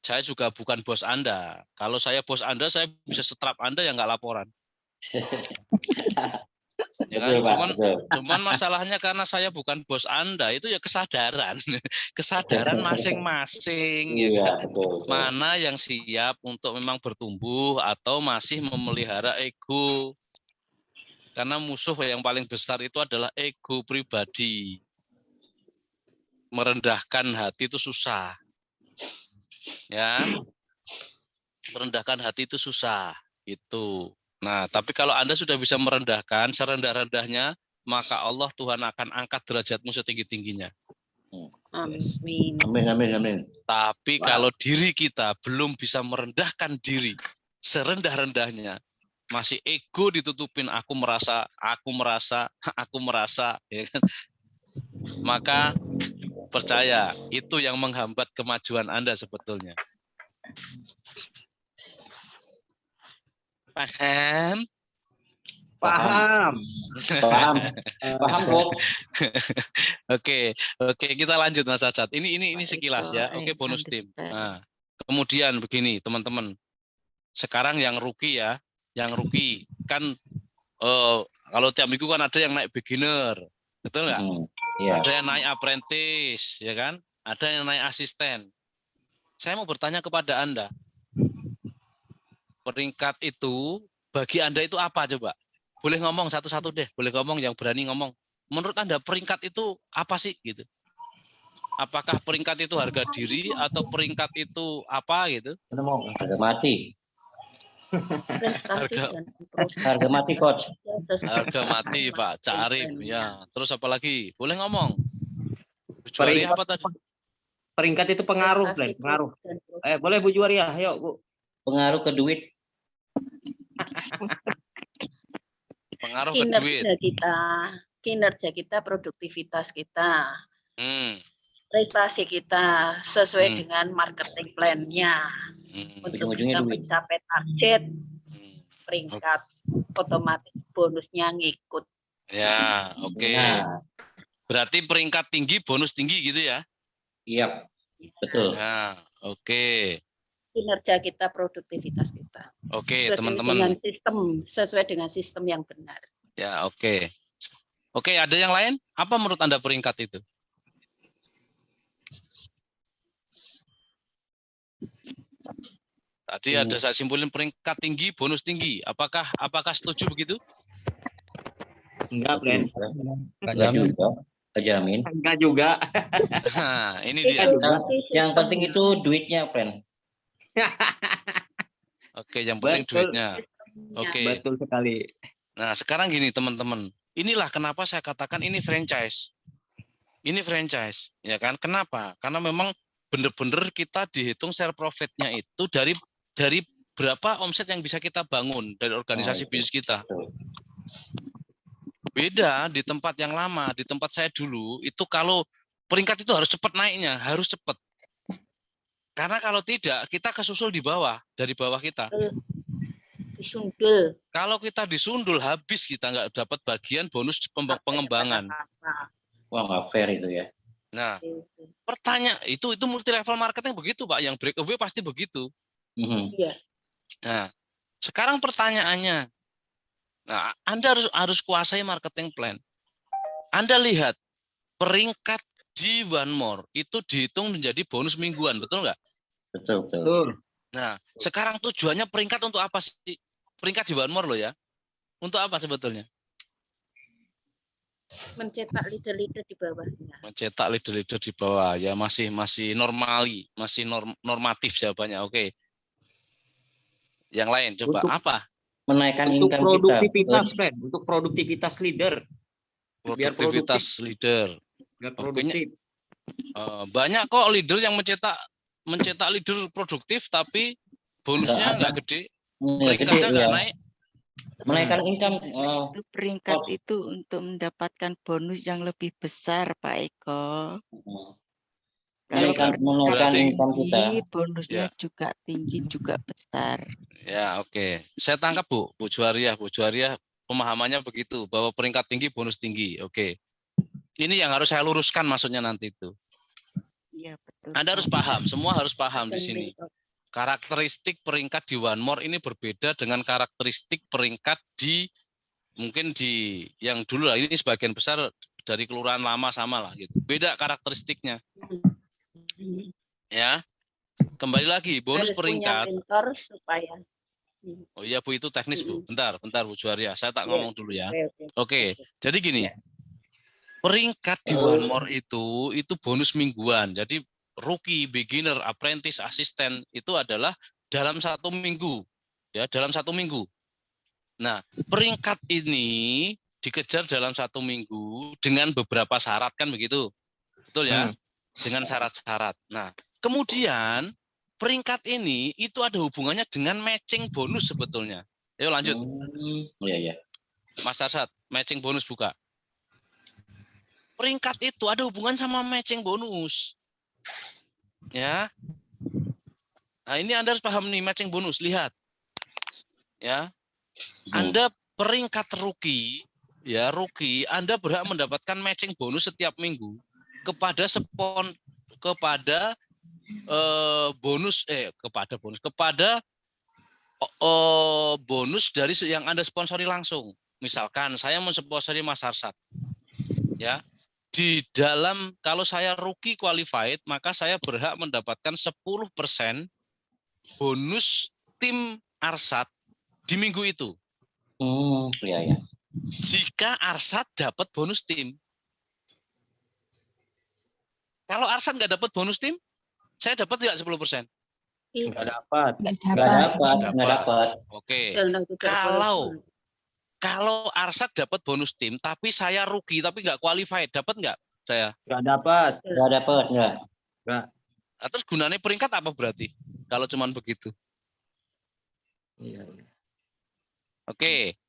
Saya juga bukan bos Anda. Kalau saya bos Anda, saya bisa setrap Anda yang nggak laporan. Ya kan? Cuman masalahnya karena saya bukan bos Anda, itu ya kesadaran masing-masing. Ya kan? Mana yang siap untuk memang bertumbuh atau masih memelihara ego. Karena musuh yang paling besar itu adalah ego pribadi. Merendahkan hati itu susah. Ya. Merendahkan hati itu susah. Itu. Nah, tapi kalau Anda sudah bisa merendahkan serendah-rendahnya, maka Allah Tuhan akan angkat derajatmu setinggi-tingginya. Amin. Tapi kalau diri kita belum bisa merendahkan diri serendah-rendahnya, masih ego ditutupin, aku merasa, ya kan? Maka percaya, itu yang menghambat kemajuan Anda sebetulnya. Paham? Paham kok. Oke, kita lanjut Mas Acat. Ini sekilas ya. Oke, bonus tim. Nah, kemudian begini, teman-teman. Sekarang yang rookie ya, kan kalau tiap minggu kan ada yang naik beginner, betul nggak? Yeah. Ada yang naik apprentice, ya kan? Ada yang naik asisten. Saya mau bertanya kepada Anda, peringkat itu bagi Anda itu apa coba? Boleh ngomong satu-satu deh, boleh ngomong yang berani ngomong. Menurut Anda peringkat itu apa sih gitu? Apakah peringkat itu harga diri atau peringkat itu apa gitu? Harga mati. Harga mati coach. Harga mati Pak Carif ya. Terus apa lagi? Boleh ngomong. Juari apa tadi? Peringkat itu pengaruh. Boleh Bu Juwaria, ayo Bu. Pengaruh ke duit. Pengaruh ke duit. Kinerja kita, produktivitas kita, Hmm, prestasi kita sesuai Hmm. dengan marketing plan-nya hmm, untuk Ujung-ujungnya bisa duit. mencapai target hmm. peringkat, otomatis bonusnya ngikut. Ya, oke. Nah, Berarti peringkat tinggi, bonus tinggi gitu ya? iya, betul. Ya, oke. Kinerja kita, produktivitas kita. Oke, Sesuai teman-teman. sesuai dengan sistem yang benar. Ya, oke. Oke, ada yang lain? Apa menurut Anda peringkat itu? Tadi ada saya simpulin peringkat tinggi, bonus tinggi. Apakah setuju begitu? Enggak, Plan. Enggak juga. Enggak jamin. Enggak juga. Nah, ini Itu dia. Yang penting itu duitnya, Pren. Oke, yang penting Betul. duitnya. Oke. Betul sekali. Nah, sekarang gini teman-teman. Inilah kenapa saya katakan ini franchise. Ini franchise, ya kan? Kenapa? Karena memang benar-benar kita dihitung share profitnya itu dari berapa omset yang bisa kita bangun dari organisasi itu. bisnis kita. Betul. Beda di tempat yang lama, di tempat saya dulu, itu kalau peringkat itu harus cepat naiknya, harus cepat. Karena kalau tidak, kita kesusul di bawah, dari bawah kita. Disundul. Kalau kita disundul, habis kita nggak dapat bagian bonus pengembangan. Wah, nggak fair itu ya. Nah, pertanyaan itu multi level marketing begitu Pak, yang breakaway pasti begitu. Iya. Nah, sekarang pertanyaannya, nah, Anda harus kuasai marketing plan. Anda lihat peringkat di One More itu dihitung menjadi bonus mingguan, betul nggak? Betul, betul. Betul. Nah, sekarang tujuannya peringkat untuk apa sih? Peringkat di One More loh ya. Untuk apa sebetulnya? Mencetak leader-leader di bawahnya. Mencetak leader-leader di bawah ya, masih normatif jawabannya. Oke. Yang lain coba Untuk- apa? Menaikkan Untuk income produktivitas, kita. Plan. Untuk produktivitas leader. Biar Produktivitas leader. Biar Oke, produktif. banyak kok leader yang mencetak leader produktif tapi bonusnya Nggak nggak ada. gede, Nggak gede, peringkatnya nggak ya. naik. Menaikkan income. Itu peringkat Oh. itu untuk mendapatkan bonus yang lebih besar, Pak Eko. Kalau Menaikkan peringkat income kita. tinggi, bonusnya Ya. juga tinggi, juga besar. Ya oke, saya tangkap Bu Juwariah, pemahamannya begitu bahwa peringkat tinggi bonus tinggi. Oke, ini yang harus saya luruskan maksudnya nanti itu. Iya, betul. Anda harus Pak. paham, semua harus paham di sini. Karakteristik peringkat di One More ini berbeda dengan karakteristik peringkat mungkin di yang dulu lah, ini sebagian besar dari kelurahan lama sama lah gitu. Beda karakteristiknya. Ya. Kembali lagi bonus Harus punya peringkat. mentor supaya. Oh iya Bu, itu teknis Bu. Bentar Bu Juwariah, saya tak Iya. ngomong dulu ya. Oke. Oke, jadi gini. Peringkat di One More itu bonus mingguan. Jadi rookie, beginner, apprentice, asisten itu adalah dalam 1 minggu. Ya, dalam 1 minggu. Nah, peringkat ini dikejar dalam 1 minggu dengan beberapa syarat kan begitu. Betul ya? Dengan syarat-syarat. Nah, kemudian peringkat ini itu ada hubungannya dengan matching bonus sebetulnya. Ayo lanjut. Iya, iya. Mas Arsad, matching bonus buka. Peringkat itu ada hubungan sama matching bonus. Ya. Nah, ini Anda harus paham nih matching bonus, lihat. Ya. Anda peringkat rookie, ya rookie, Anda berhak mendapatkan matching bonus setiap minggu kepada bonus dari yang Anda sponsori langsung. Misalkan saya mensponsori Mas Arsad. Ya. Di dalam kalau saya rookie qualified, maka saya berhak mendapatkan 10% bonus tim Arsad di minggu itu. Iya, iya. Jika Arsad dapat bonus tim. Kalau Arsad nggak dapat bonus tim, saya dapat tidak 10%? Nggak dapat. Nggak dapat. Oke. Kalau Arsad dapat bonus tim, tapi saya rookie, tapi nggak qualified, dapat nggak saya? Nggak dapat. Nggak dapat, nggak. Nah, terus gunanya peringkat apa berarti? Kalau cuman begitu? Iya. Oke.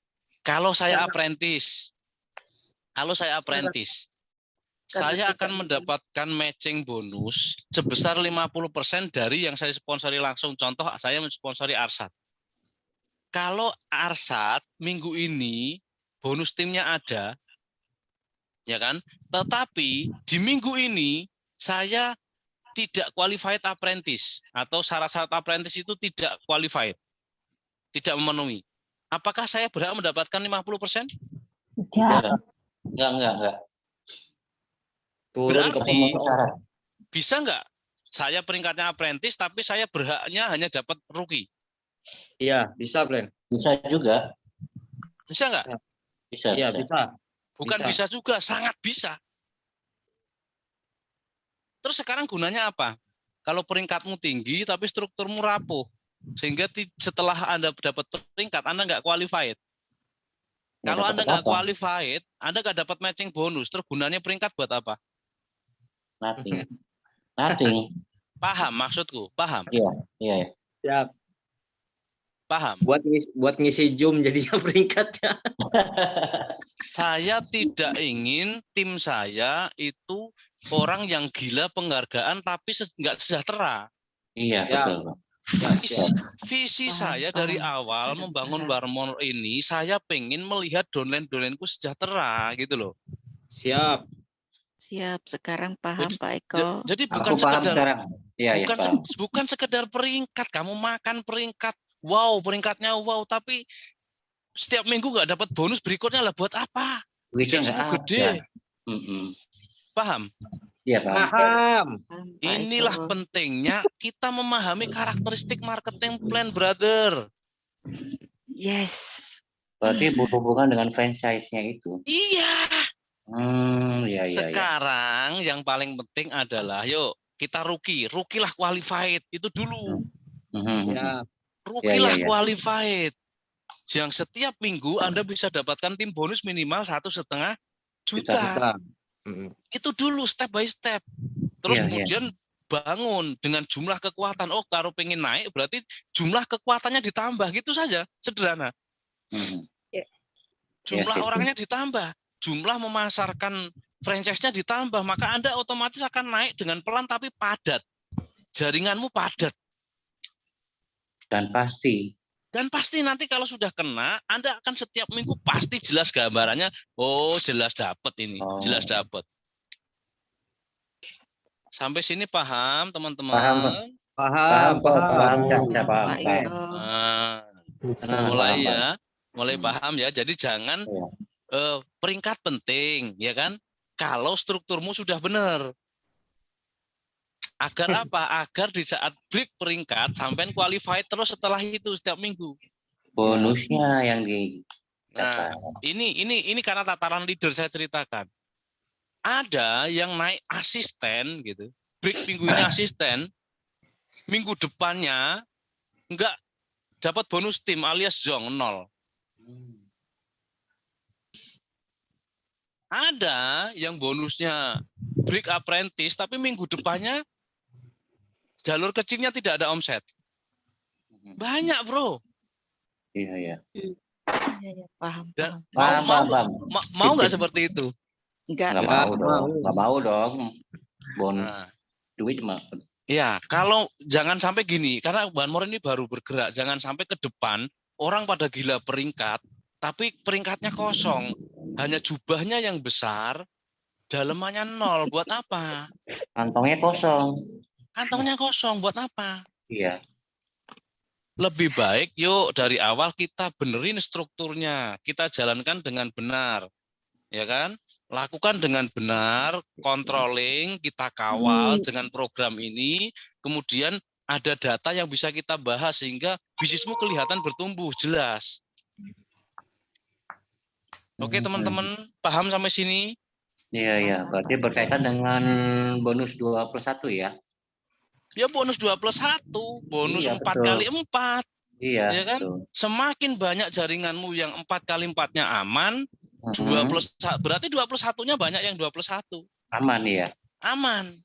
Kalau saya Karena- apprentice, Karena saya tidak akan mendapatkan matching bonus sebesar 50% dari yang saya sponsori langsung. Contoh, saya mensponsori Arsat. Kalau Arsat minggu ini bonus timnya ada, ya kan? Tetapi di minggu ini saya tidak qualified apprentice atau syarat-syarat apprentice itu tidak qualified, tidak memenuhi. Apakah saya berhak mendapatkan 50%? Enggak. Enggak. Turun ke Berarti Memenuhi syarat. bisa nggak saya peringkatnya apprentice tapi saya berhaknya hanya dapat rookie? Iya, bisa, Glenn. Bisa juga. Bisa nggak? Bisa. Iya, bisa. Bukan bisa juga, sangat bisa. Terus sekarang gunanya apa? Kalau peringkatmu tinggi tapi strukturmu rapuh, sehingga setelah Anda dapat peringkat, Anda nggak qualified. Kalau Anda nggak qualified, Anda nggak dapat matching bonus. Terus gunanya peringkat buat apa? Nothing. Paham maksudku? Paham? Iya. Siap. Paham? Buat ngisi Zoom jadinya peringkatnya. Saya tidak ingin tim saya itu orang yang gila penghargaan tapi nggak sejahtera. Iya, Siap. betul. Visi Paham, saya dari paham. awal Sekarang membangun paham. Warmor ini, saya pengen melihat downline-downlineku sejahtera gitu loh. Siap. Siap, sekarang paham Pak Eko. Jadi Aku bukan paham sekedar sekarang. Iya, paham. bukan sekedar peringkat, kamu makan peringkat, wow peringkatnya wow, tapi setiap minggu nggak dapat bonus berikutnya lah buat apa? Duitnya Jaksmu nggak gede, ada. paham? Iya, paham. Paham. Paham, Pak Inilah Eko. pentingnya kita memahami karakteristik marketing plan, brother. Yes. Berarti berhubungan dengan franchise-nya itu. Iya. Iya. Sekarang yang paling penting adalah, yuk kita rookie lah qualified itu dulu. Siap. Rookie lah Iya. qualified. Yang setiap minggu Anda bisa dapatkan tim bonus minimal 1,5 juta. Itu dulu step by step. Terus Iya, kemudian bangun dengan jumlah kekuatan. Oh, kalau pengen naik berarti jumlah kekuatannya ditambah, gitu saja, sederhana. Jumlah orangnya ditambah, jumlah memasarkan franchise-nya ditambah, maka Anda otomatis akan naik dengan pelan tapi padat. Jaringanmu padat. Dan pasti nanti kalau sudah kena, Anda akan setiap minggu pasti jelas gambarannya. Oh, jelas dapat ini, jelas dapat. Sampai sini paham, teman-teman? Paham. Pak Eko. Mulai paham ya. Jadi jangan peringkat penting, ya kan? Kalau strukturmu sudah benar. Agar apa? Agar di saat break peringkat sampai qualified terus setelah itu setiap minggu. bonusnya yang di. Nah, ini karena tataran leader saya ceritakan. Ada yang naik asisten gitu. Break minggu ini asisten, minggu depannya enggak dapat bonus tim alias zong 0. Ada yang bonusnya break apprentice tapi minggu depannya jalur kecilnya tidak ada omset. Banyak, bro. Iya. Iya, paham. Dan Paham. mau nggak seperti itu? Enggak. Nggak mau dong. Bonus Nah, duit mah. ya, kalau jangan sampai gini, karena Warmor ini baru bergerak, jangan sampai ke depan orang pada gila peringkat, tapi peringkatnya kosong, hanya jubahnya yang besar, dalemannya 0, buat apa? Kantongnya kosong. Kantongnya kosong, buat apa? Iya. Lebih baik yuk dari awal kita benerin strukturnya, kita jalankan dengan benar, ya kan? Lakukan dengan benar, controlling, kita kawal dengan program ini, kemudian ada data yang bisa kita bahas sehingga bisnismu kelihatan bertumbuh, jelas. Oke teman-teman, paham sampai sini? Iya. Berarti berkaitan dengan bonus 2+1 ya? Ya bonus 2+1, bonus Iya, 4x4. Iya. Ya kan? Betul. Semakin banyak jaringanmu yang 4x4-nya aman, 2+1, berarti 2+1-nya banyak yang 2+1. Aman ya. Aman.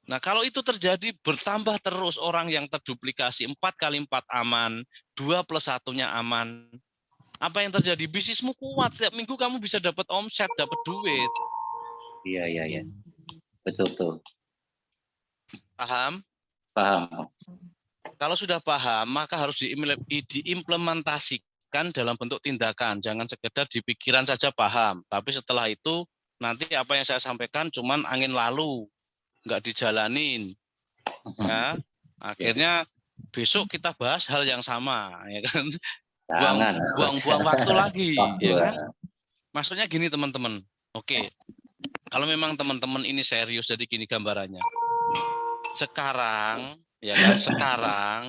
Nah, kalau itu terjadi bertambah terus orang yang terduplikasi 4 kali 4 aman, 2+1-nya aman. Apa yang terjadi? Bisnismu kuat, setiap minggu kamu bisa dapat omset, dapat duit. Iya. Betul. Paham? Paham. Kalau sudah paham, maka harus diimplementasikan dalam bentuk tindakan. Jangan sekedar di pikiran saja paham. Tapi setelah itu, nanti apa yang saya sampaikan cuman angin lalu, nggak dijalanin. Ya, akhirnya besok kita bahas hal yang sama, ya kan? Jangan. Buang-buang waktu lagi, Waktu, ya kan? Maksudnya gini teman-teman. Oke, kalau memang teman-teman ini serius, jadi gini gambarannya. Sekarang, ya kan? Sekarang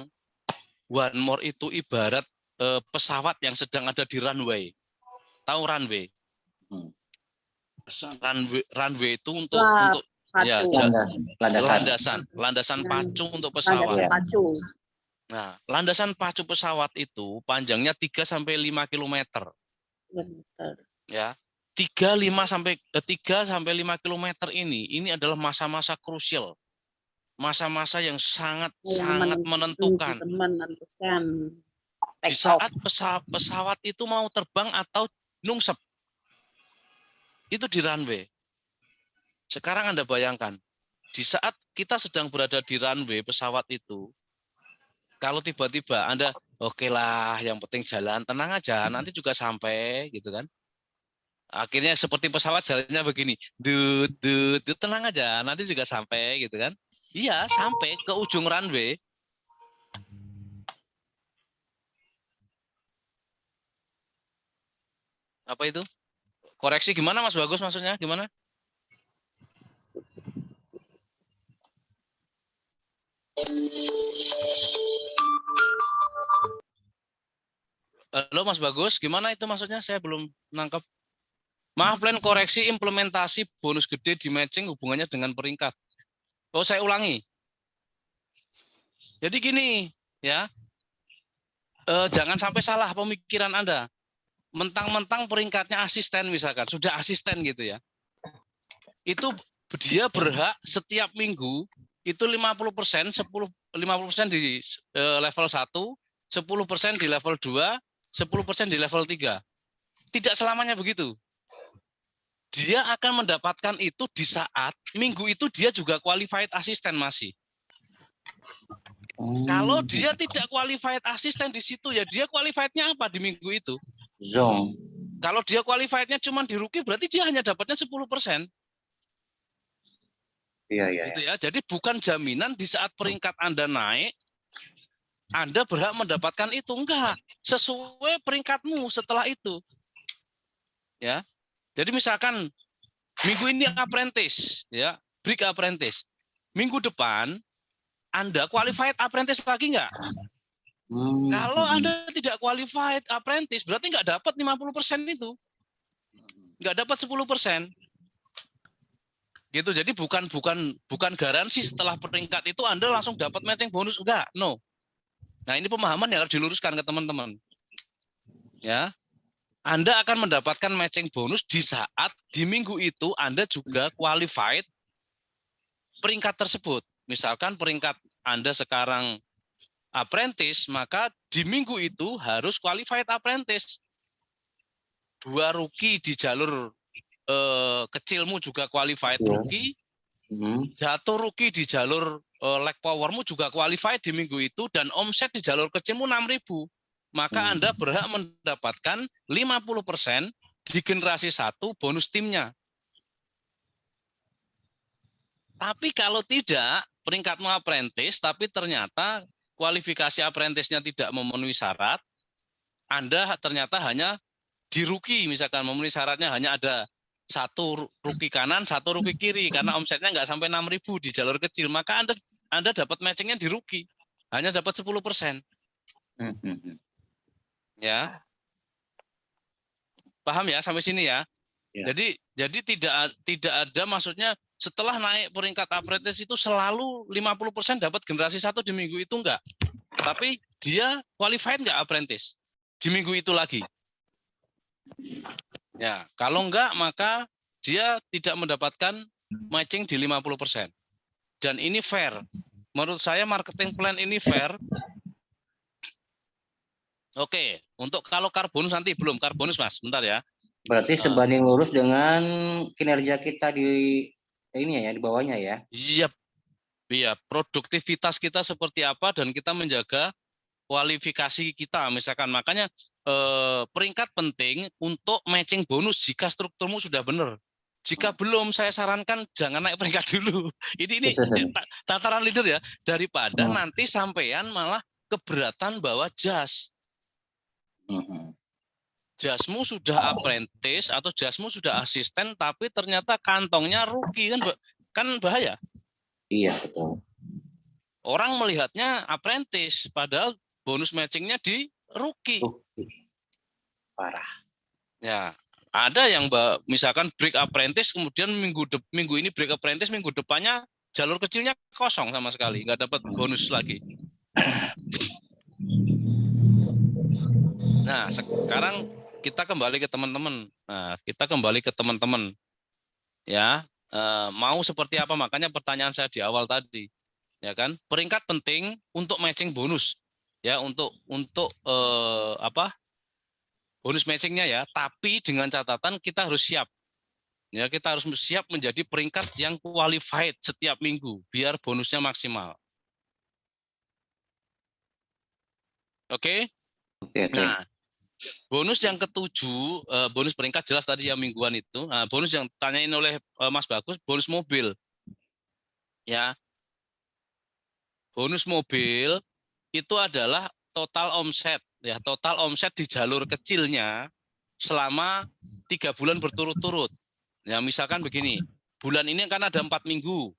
One More itu ibarat pesawat yang sedang ada di runway. Tahu runway? Runway itu untuk ya, landasan pacu untuk pesawat. Nah, landasan pacu pesawat itu panjangnya 3-5 km. Ya. 3-5 km ini adalah masa-masa krusial. Masa-masa yang sangat menentukan. Di saat pesawat itu mau terbang atau nungsep. Itu di runway. Sekarang Anda bayangkan, di saat kita sedang berada di runway pesawat itu, kalau tiba-tiba Anda, oke lah, yang penting jalan, tenang aja, nanti juga sampai, gitu kan. Akhirnya seperti pesawat jalannya begini, tenang aja, nanti juga sampai, gitu kan. Iya, sampai ke ujung runway. Apa itu? Koreksi gimana Mas Bagus maksudnya? Gimana? Halo Mas Bagus, gimana itu maksudnya? Saya belum nangkep. Maaf, plan koreksi implementasi bonus gede di matching hubungannya dengan peringkat. Oh, saya ulangi. Jadi gini, ya. Jangan sampai salah pemikiran Anda. Mentang-mentang peringkatnya asisten misalkan, sudah asisten gitu ya. Itu dia berhak setiap minggu itu 50%, 50% di level 1, 10% di level 2, 10% di level 3. Tidak selamanya begitu. Dia akan mendapatkan itu di saat minggu itu dia juga qualified asisten masih. Kalau dia tidak qualified asisten di situ, ya dia qualified-nya apa di minggu itu? Zong. Kalau dia qualified-nya cuma di rookie, berarti dia hanya dapatnya 10%. Iya. Gitu ya. Jadi bukan jaminan di saat peringkat Anda naik, Anda berhak mendapatkan itu. Enggak. Sesuai peringkatmu setelah itu. Ya. Jadi misalkan minggu ini apprentice, ya, break apprentice. Minggu depan Anda qualified apprentice lagi enggak? Kalau Anda tidak qualified apprentice, berarti enggak dapat 50% itu. Enggak dapat 10%. Gitu. Jadi bukan garansi setelah peringkat itu Anda langsung dapat matching bonus, enggak. No. Nah, ini pemahaman yang harus diluruskan ke teman-teman. Ya. Anda akan mendapatkan matching bonus di saat di minggu itu Anda juga qualified peringkat tersebut. Misalkan peringkat Anda sekarang apprentice, maka di minggu itu harus qualified apprentice. 2 rookie di jalur kecilmu juga qualified rookie. Jatuh rookie di jalur leg powermu juga qualified di minggu itu, dan omset di jalur kecilmu 6.000. Maka Anda berhak mendapatkan 50% di generasi 1 bonus timnya. Tapi kalau tidak, peringkatmu apprentice, tapi ternyata kualifikasi apprentice-nya tidak memenuhi syarat, Anda ternyata hanya di rookie, misalkan memenuhi syaratnya hanya ada 1 rookie kanan, 1 rookie kiri, karena omsetnya nggak sampai 6.000 di jalur kecil, maka Anda dapat matchingnya di rookie, hanya dapat 10%. Ya, paham ya sampai sini ya? Ya. Jadi tidak ada maksudnya setelah naik peringkat apprentice itu selalu 50% dapat generasi 1 di minggu itu, enggak. Tapi dia qualified enggak apprentice di minggu itu lagi. Ya, kalau enggak maka dia tidak mendapatkan matching di 50%. dan ini fair. Menurut saya marketing plan ini fair. Oke, untuk kalau karbonus nanti belum karbonus Mas, bentar ya. Berarti sebanding lurus dengan kinerja kita di ini ya, di bawahnya ya. Iya, iya, produktivitas kita seperti apa dan kita menjaga kualifikasi kita misalkan. Makanya peringkat penting untuk matching bonus jika strukturmu sudah benar. Jika belum, saya sarankan jangan naik peringkat dulu. Ini tataran leader ya, daripada nanti sampean malah keberatan bawa jas. Jasmu sudah apprentice atau jasmu sudah asisten, tapi ternyata kantongnya rookie kan bahaya. Iya betul. Orang melihatnya apprentice, padahal bonus matchingnya di rookie. Parah. Ya, ada yang misalkan break apprentice, kemudian minggu ini break apprentice, minggu depannya jalur kecilnya kosong sama sekali, nggak dapat bonus lagi. Nah, sekarang kita kembali ke teman-teman. Ya, mau seperti apa? Makanya pertanyaan saya di awal tadi, ya kan? Peringkat penting untuk matching bonus, ya, untuk bonus matchingnya ya. Tapi dengan catatan kita harus siap. Ya, kita harus siap menjadi peringkat yang qualified setiap minggu, biar bonusnya maksimal. Oke? Nah, bonus yang ketujuh, bonus peringkat jelas tadi yang mingguan itu. Nah, bonus yang tanyain oleh Mas Bagus, bonus mobil. Ya. Bonus mobil itu adalah total omset, ya, total omset di jalur kecilnya selama 3 bulan berturut-turut. Ya, misalkan begini, bulan ini kan ada 4 minggu.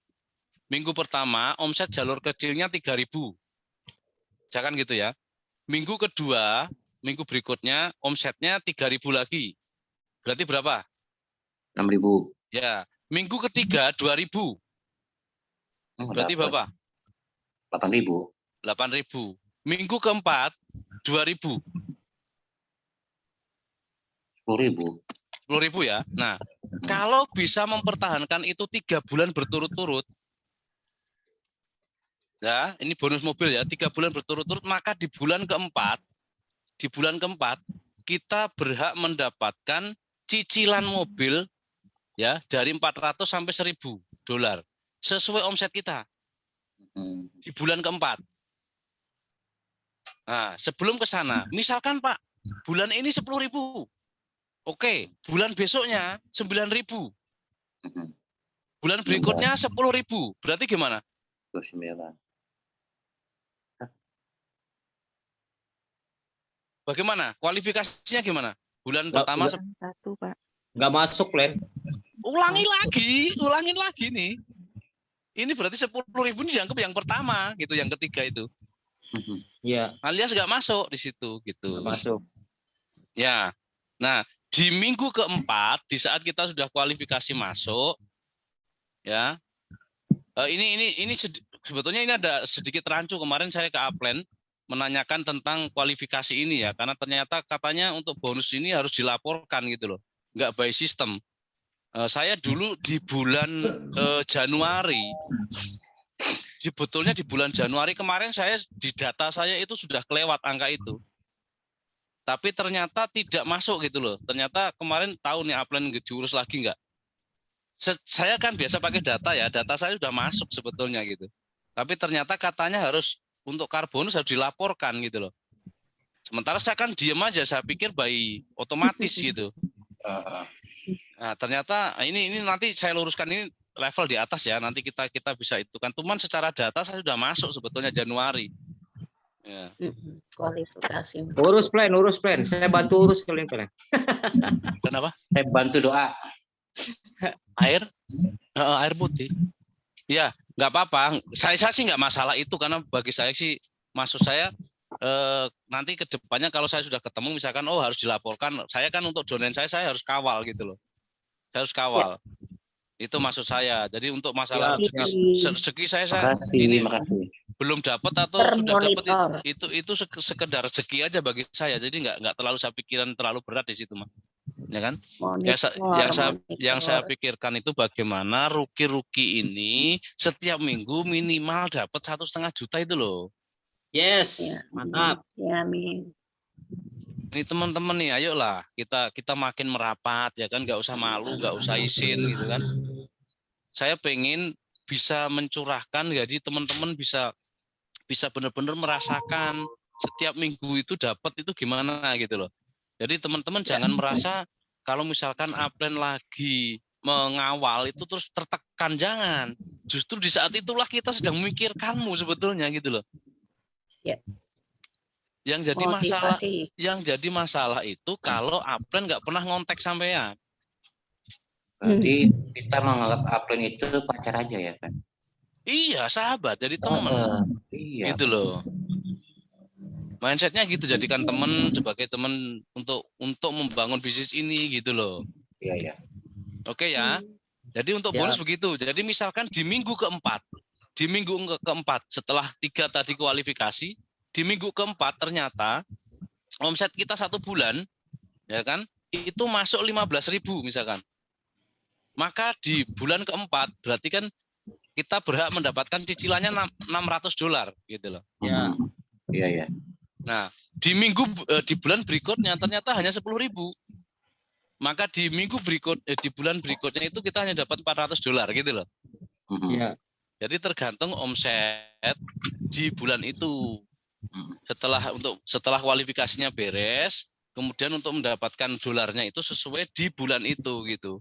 Minggu pertama omset jalur kecilnya 3.000. Jangan gitu ya. Minggu kedua, minggu berikutnya omsetnya 3.000 lagi. Berarti berapa? 6.000. Ya, minggu ketiga 2.000. Berarti berapa? 8.000. 8.000. Minggu keempat 2.000. 10.000. 10.000 ya. Nah, kalau bisa mempertahankan itu 3 bulan berturut-turut, ya, ini bonus mobil ya, 3 bulan berturut-turut, maka di bulan keempat kita berhak mendapatkan cicilan mobil ya dari 400 sampai $1.000 sesuai omset kita di bulan keempat. Nah, sebelum ke sana, misalkan Pak, bulan ini 10.000. Oke, bulan besoknya 9.000. Bulan berikutnya 10.000. Berarti gimana? 29. Bagaimana? Kualifikasinya gimana? Bulan pertama 1, Pak. Nggak masuk, Len. ulangin lagi nih. Ini berarti 10.000 ini dianggap yang pertama gitu, yang ketiga itu. Iya. Alias nggak masuk di situ gitu. Nggak masuk. Ya. Nah, di minggu keempat di saat kita sudah kualifikasi masuk, ya. Ini sebetulnya ini ada sedikit rancu. Kemarin saya ke Upland menanyakan tentang kualifikasi ini ya, karena ternyata katanya untuk bonus ini harus dilaporkan gitu loh, nggak by system. Saya dulu di bulan Januari, sebetulnya di bulan Januari kemarin saya di data saya itu sudah kelewat angka itu, tapi ternyata tidak masuk gitu loh. Ternyata kemarin tahu nih Upland diurus lagi nggak? Saya kan biasa pakai data ya, data saya sudah masuk sebetulnya gitu, tapi ternyata katanya harus untuk karbonus harus dilaporkan gitu loh. Sementara saya kan diem aja, saya pikir by otomatis gitu. Nah, ternyata ini nanti saya luruskan, ini level di atas ya, nanti kita bisa itu kan. Cuman secara data saya sudah masuk sebetulnya Januari. Ya. Kualifikasi. Urus plan. Saya bantu urus kalian. Kenapa? Saya bantu doa. Air putih. Ya, nggak apa-apa. Saya sih nggak masalah itu, karena bagi saya sih, maksud saya nanti ke depannya kalau saya sudah ketemu misalkan harus dilaporkan, saya kan untuk domain saya harus kawal gitu loh. Saya harus kawal. Ya. Itu maksud saya. Jadi untuk masalah rezeki saya ini belum dapat atau sudah dapat itu sekedar rezeki aja bagi saya. Jadi nggak terlalu saya pikiran terlalu berat di situ, Mas. ya kan? Yang saya pikirkan itu bagaimana ruki-ruki ini setiap minggu minimal dapat 1,5 juta itu loh. Yes, Ya, mantap. Ya, amin. Ini teman-teman nih, ayolah kita makin merapat ya kan, nggak usah malu, nggak usah izin gitu kan. Saya pengen bisa mencurahkan, jadi teman-teman bisa benar-benar merasakan setiap minggu itu dapat itu gimana gitu loh. Jadi teman-teman jangan merasa kalau misalkan Upline lagi mengawal itu terus tertekan, jangan. Justru di saat itulah kita sedang memikirkanmu sebetulnya gitu loh. Ya. Yang jadi masalah itu kalau Upline nggak pernah ngontek sampean. Berarti kita menganggap Upline itu pacar aja ya kan? Iya, sahabat, jadi teman. Iya. Gitu loh. Mindsetnya gitu, jadikan teman sebagai teman untuk membangun bisnis ini gitu loh. Iya. Oke ya. Jadi untuk bonus begitu. Jadi misalkan di minggu keempat setelah 3 tadi kualifikasi, di minggu keempat ternyata omset kita 1 bulan, ya kan, itu masuk 15.000 misalkan. Maka di bulan keempat berarti kan kita berhak mendapatkan cicilannya $600 gitu loh. Ya. Iya. Nah, di bulan berikutnya ternyata hanya 10.000. Maka di bulan berikutnya itu kita hanya dapat $400 gitu loh. Ya. Jadi tergantung omset di bulan itu. Setelah kualifikasinya beres, kemudian untuk mendapatkan dolarnya itu sesuai di bulan itu gitu.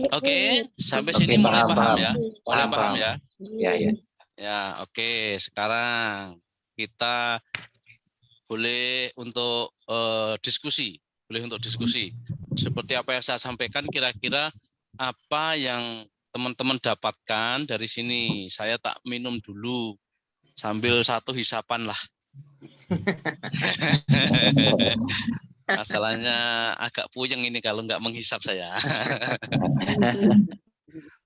Oke, sampai sini mulai paham ya? Mulai paham ya? Iya. Ya, oke. Sekarang kita boleh untuk diskusi. Seperti apa yang saya sampaikan, kira-kira apa yang teman-teman dapatkan dari sini. Saya tak minum dulu sambil satu hisapan lah. Masalahnya agak puyeng ini kalau nggak menghisap saya.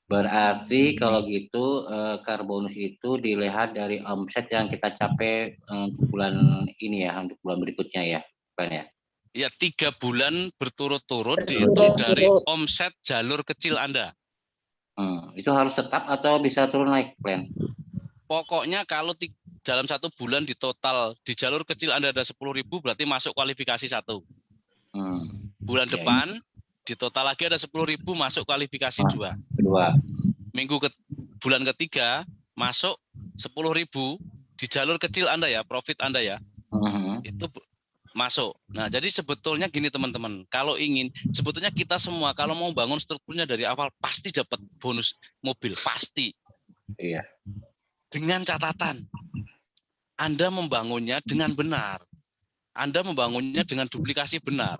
Berarti kalau gitu karbonus itu dilihat dari omset yang kita capai untuk bulan ini ya, untuk bulan berikutnya ya, Plan ya. Ya, 3 bulan berturut-turut dihitung dari omset jalur kecil Anda. Itu harus tetap atau bisa turun naik, Plan? Pokoknya kalau dalam 1 bulan di total di jalur kecil Anda ada 10.000, berarti masuk kualifikasi 1. Bulan depan di total lagi ada 10.000 masuk kualifikasi 2. Bulan ketiga masuk 10.000 di jalur kecil Anda ya, profit Anda ya. Itu masuk. Nah, jadi sebetulnya gini teman-teman, kalau ingin, sebetulnya kita semua kalau mau bangun strukturnya dari awal pasti dapat bonus mobil, pasti. Iya. Dengan catatan Anda membangunnya dengan benar. Anda membangunnya dengan duplikasi benar.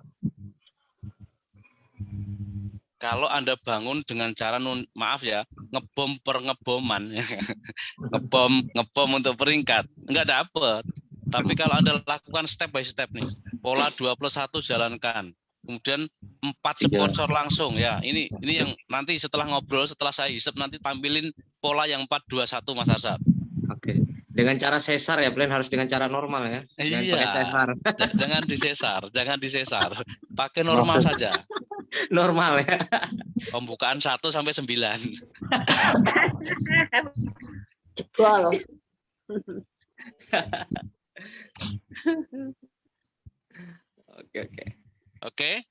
Kalau Anda bangun dengan cara maaf ya, ngebom per ngeboman, ngebom untuk peringkat, enggak dapat. Tapi kalau Anda lakukan step by step nih, pola 2+1 jalankan, kemudian 4 sponsor langsung ya. Ini yang nanti setelah ngobrol, setelah saya hisap nanti tampilin pola yang 4-2-1 Mas Arsad. Oke. Dengan cara sesar ya, Plan, harus dengan cara normal ya. Jangan jangan disesar. Pakai normal saja. Normal ya. Pembukaan 1 sampai 9. Jebol. Oke.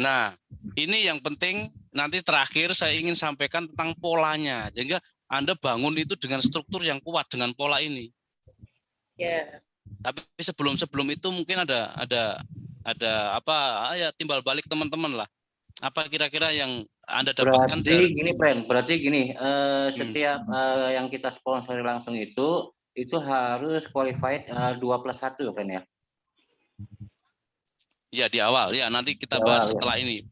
Nah, ini yang penting nanti terakhir saya ingin sampaikan tentang polanya. Sehingga Anda bangun itu dengan struktur yang kuat dengan pola ini. Ya. Tapi sebelum itu mungkin ada apa ya, timbal balik teman-teman lah. Apa kira-kira yang Anda dapatkan? Berarti gini, setiap yang kita sponsori langsung itu harus qualified 2+1 kan ya? Ya, di awal ya, nanti kita bahas setelah ini.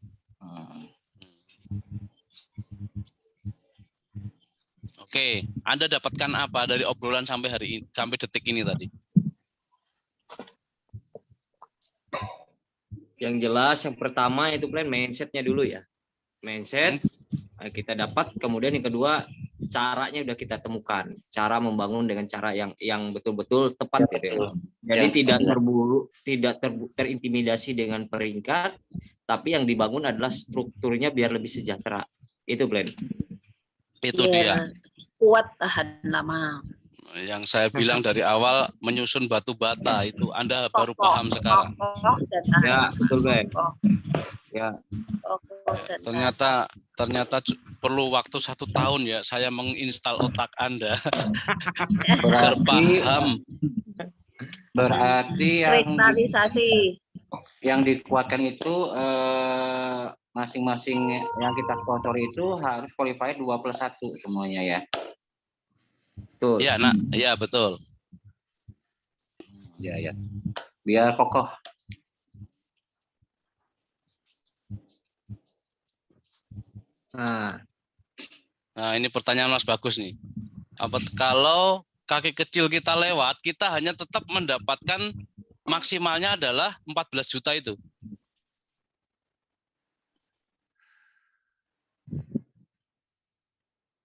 Oke, Anda dapatkan apa dari obrolan sampai detik ini tadi? Yang jelas yang pertama itu Plan mindsetnya dulu ya. Mindset kita dapat, kemudian yang kedua caranya udah kita temukan, cara membangun dengan cara yang betul-betul tepat gitu ya. Jadi tidak terintimidasi dengan peringkat, tapi yang dibangun adalah strukturnya biar lebih sejahtera. Itu Glenn. Itu dia. Kuat tahan lama. Yang saya bilang dari awal, menyusun batu bata itu Anda baru paham sekarang. Ya, betul Glenn. Ya. Ternyata perlu waktu 1 tahun ya saya menginstal otak Anda agar paham. Berarti Kristalisasi. yang dikuatkan itu masing-masing yang kita sponsor itu harus qualified 2+1 semuanya ya. Betul. Ya, nak, ya betul. Ya. Biar kokoh. Nah, ini pertanyaan Mas Bagus nih. Kalau kaki kecil kita lewat, kita hanya tetap mendapatkan maksimalnya adalah 14 juta itu.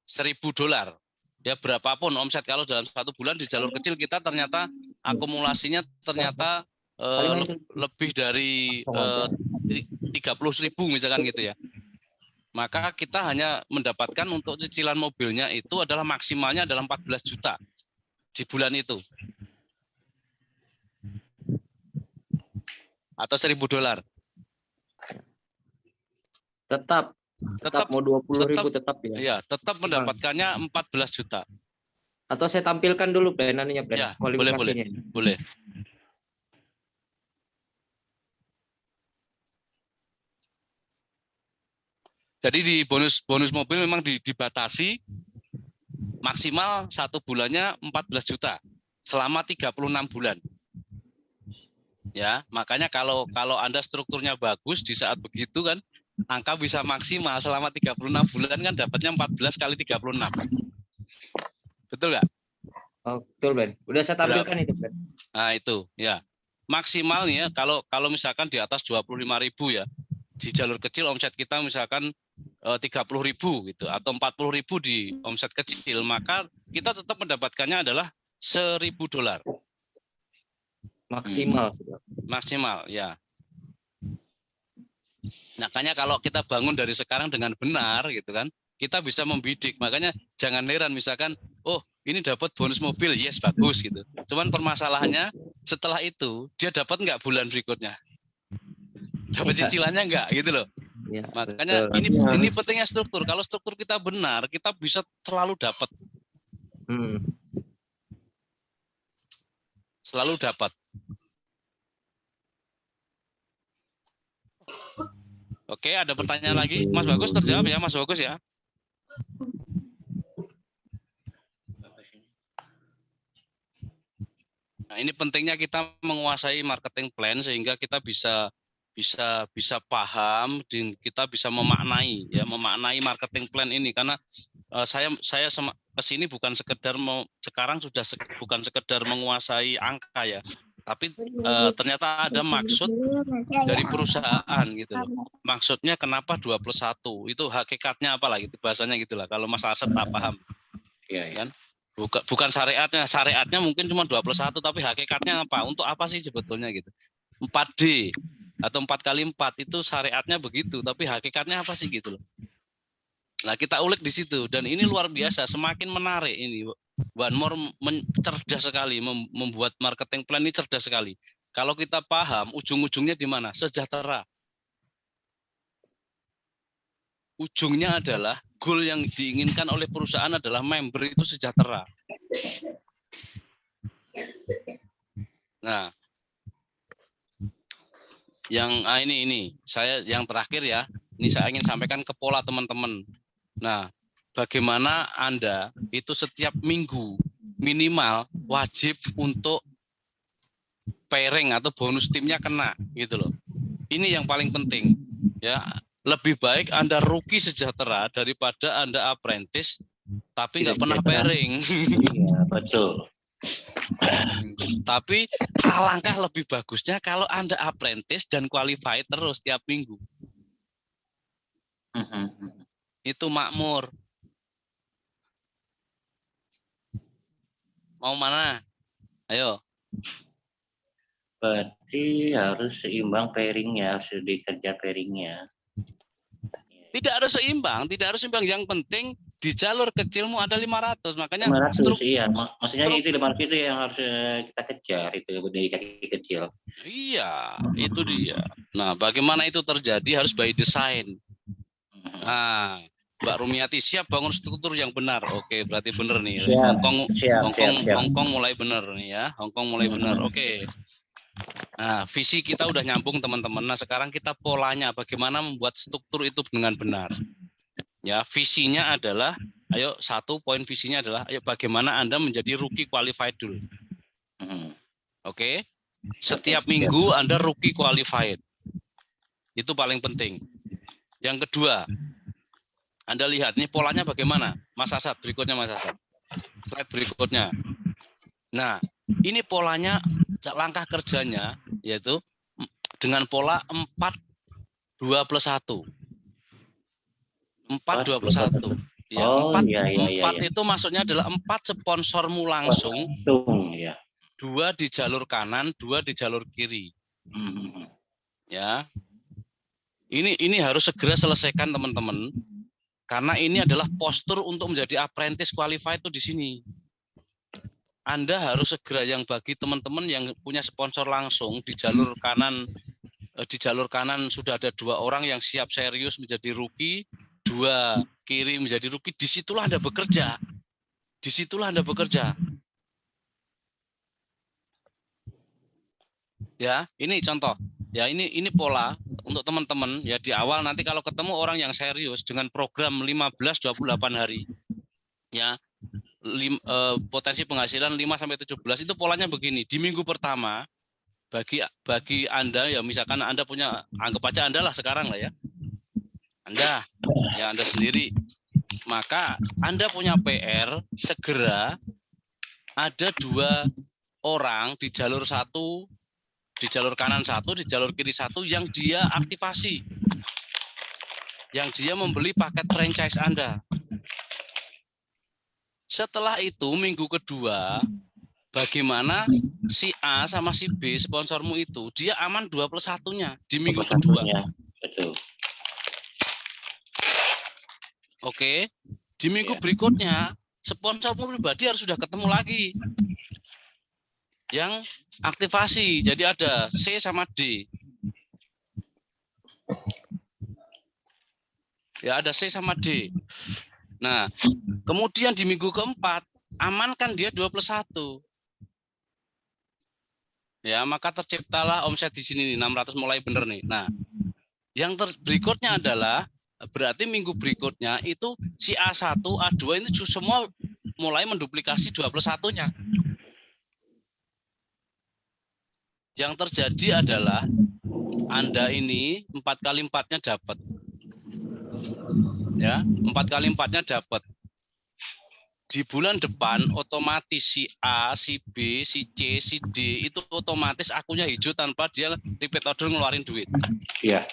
$1.000. Ya berapapun omset kalau dalam 1 bulan di jalur kecil kita ternyata akumulasinya ternyata lebih dari 30.000 misalkan gitu ya. Maka kita hanya mendapatkan untuk cicilan mobilnya itu adalah maksimalnya adalah 14 juta di bulan itu. Atau $1.000. Tetap mau 20.000 tetap ya. Iya, tetap mendapatkannya 14 juta. Atau saya tampilkan dulu planannya, Ya, kualifikasinya. boleh. Jadi di bonus mobil memang dibatasi maksimal 1 bulannya 14 juta selama 36 bulan. Ya, makanya kalau Anda strukturnya bagus di saat begitu kan angka bisa maksimal selama 36 bulan kan dapatnya 14 kali 36. Betul nggak? Oh, betul, Ben. Udah saya tampilkan itu, Ben. Nah, itu ya. Maksimalnya kalau misalkan di atas 25.000 ya. Di jalur kecil omset kita misalkan 30.000 gitu atau 40.000 di omset kecil, maka kita tetap mendapatkannya adalah $1.000. Maksimal ya. Makanya kalau kita bangun dari sekarang dengan benar gitu kan, kita bisa membidik. Makanya jangan heran misalkan, oh ini dapat bonus mobil, yes bagus gitu. Cuman permasalahannya setelah itu dia dapat nggak bulan berikutnya? Dapat cicilannya nggak gitu loh. Ya, makanya betul. ini pentingnya struktur. Kalau struktur kita benar, kita bisa selalu dapat. Selalu dapat. Oke, ada pertanyaan lagi? Mas Bagus terjawab ya, Mas Bagus ya. Nah, ini pentingnya kita menguasai marketing plan sehingga kita bisa paham dan kita bisa memaknai marketing plan ini, karena saya kesini bukan sekedar sekarang sudah bukan sekedar menguasai angka ya, tapi ternyata ada maksud dari perusahaan gitu loh. Maksudnya kenapa 2+1 itu hakikatnya apa lah gitu bahasanya gitulah, kalau Mas Asep tak paham ya kan. Bukan syariatnya mungkin cuma 2+1, tapi hakikatnya apa, untuk apa sih sebetulnya gitu. 4D atau 4x4 itu syariatnya begitu, tapi hakikatnya apa sih gitu loh. Nah, kita ulik di situ dan ini luar biasa, semakin menarik ini. One More cerdas sekali membuat marketing plan ini, cerdas sekali. Kalau kita paham ujung-ujungnya di mana? Sejahtera. Ujungnya adalah goal yang diinginkan oleh perusahaan adalah member itu sejahtera. Nah, ini saya yang terakhir ya. Ini saya ingin sampaikan ke pola teman-teman. Nah, bagaimana Anda itu setiap minggu minimal wajib untuk pairing atau bonus timnya kena gitu loh. Ini yang paling penting ya. Lebih baik Anda rookie sejahtera daripada Anda apprentice tapi nggak pernah pairing. Iya, betul. Tapi alangkah lebih bagusnya kalau Anda apprentice dan qualified terus tiap minggu. Itu makmur. Mau mana? Ayo. Berarti harus seimbang pairingnya, harus dikejar pairingnya. Tidak harus seimbang, tidak harus seimbang. Yang penting di jalur kecilmu ada 500. Makanya 500, iya. Maksudnya itu 500 itu yang harus kita kejar, itu dari kaki kecil. Iya, itu dia. Nah, bagaimana itu terjadi harus by design. Nah, Mbak Rumiati siap bangun struktur yang benar. Oke, berarti benar nih. Hongkong mulai benar nih ya. Hongkong mulai benar. Oke. Nah, visi kita udah nyambung teman-teman. Nah, sekarang kita polanya bagaimana membuat struktur itu dengan benar. Ya, visinya adalah, ayo satu poin visinya adalah, ayo bagaimana Anda menjadi rookie qualified dulu. Oke. Setiap minggu Anda rookie qualified. Itu paling penting. Yang kedua, Anda lihat ini polanya bagaimana? Mas Asad, berikutnya Mas Asad. Slide berikutnya. Nah, ini polanya, langkah kerjanya, yaitu dengan pola 4-2+1. 4-2+1. Ya, Oh, 4 iya. itu maksudnya adalah 4 sponsormu langsung, ya. 2 di jalur kanan, 2 di jalur kiri. Ya. Ini harus segera selesaikan teman-teman. Karena ini adalah postur untuk menjadi apprentice qualified itu di sini. Anda harus segera, yang bagi teman-teman yang punya sponsor langsung di jalur kanan sudah ada 2 orang yang siap serius menjadi rookie, 2 kiri menjadi rookie, disitulah Anda bekerja. Disitulah Anda bekerja. Ya, ini contoh. Ya, ini pola untuk teman-teman ya, di awal nanti kalau ketemu orang yang serius dengan program 15-28 hari. Ya. Potensi penghasilan 5-17 itu polanya begini. Di minggu pertama bagi Anda ya, misalkan Anda punya, anggap aja Anda lah sekarang lah ya. Anda sendiri. Maka Anda punya PR segera ada 2 orang di jalur 1, di jalur kanan 1, di jalur kiri 1 yang dia aktivasi. Yang dia membeli paket franchise Anda. Setelah itu minggu kedua, bagaimana si A sama si B sponsormu itu dia aman 2+1-nya di minggu kedua. Betul. Oke, di minggu berikutnya sponsormu pribadi harus sudah ketemu lagi yang aktivasi. Jadi ada C sama D. Ya, ada C sama D. Nah, kemudian di minggu keempat, amankan dia 2+1. Ya, maka terciptalah omset di sini 600 mulai bener nih. Nah, yang berikutnya adalah, berarti minggu berikutnya itu si A1, A2 ini semua mulai menduplikasi 2+1-nya. Yang terjadi adalah Anda ini 4x4-nya dapat. Ya, 4x4-nya dapat. Di bulan depan otomatis si A, si B, si C, si D itu otomatis akunnya hijau tanpa dia repeat order ngeluarin duit. Iya.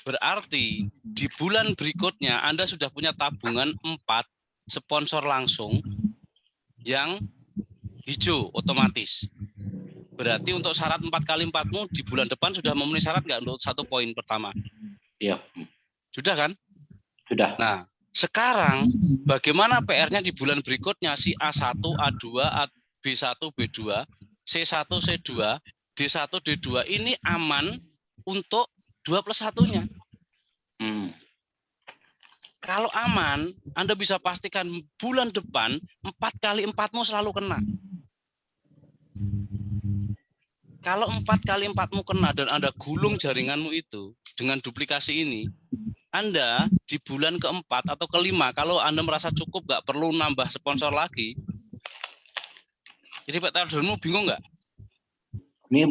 Berarti di bulan berikutnya Anda sudah punya tabungan 4 sponsor langsung yang hijau otomatis. Berarti untuk syarat 4x4-mu di bulan depan sudah memenuhi syarat nggak untuk 1 poin pertama? Iya. Sudah kan? Sudah. Nah, sekarang bagaimana PR-nya di bulan berikutnya si A1, A2, B1, B2, C1, C2, D1, D2 ini aman untuk 2+1-nya. Kalau aman, Anda bisa pastikan bulan depan 4x4-mu selalu kena. Kalau 4x4-mu kena dan Anda gulung jaringanmu itu dengan duplikasi ini, Anda di bulan keempat atau kelima, kalau Anda merasa cukup, nggak perlu nambah sponsor lagi, jadi repeat ordermu bingung nggak? Ini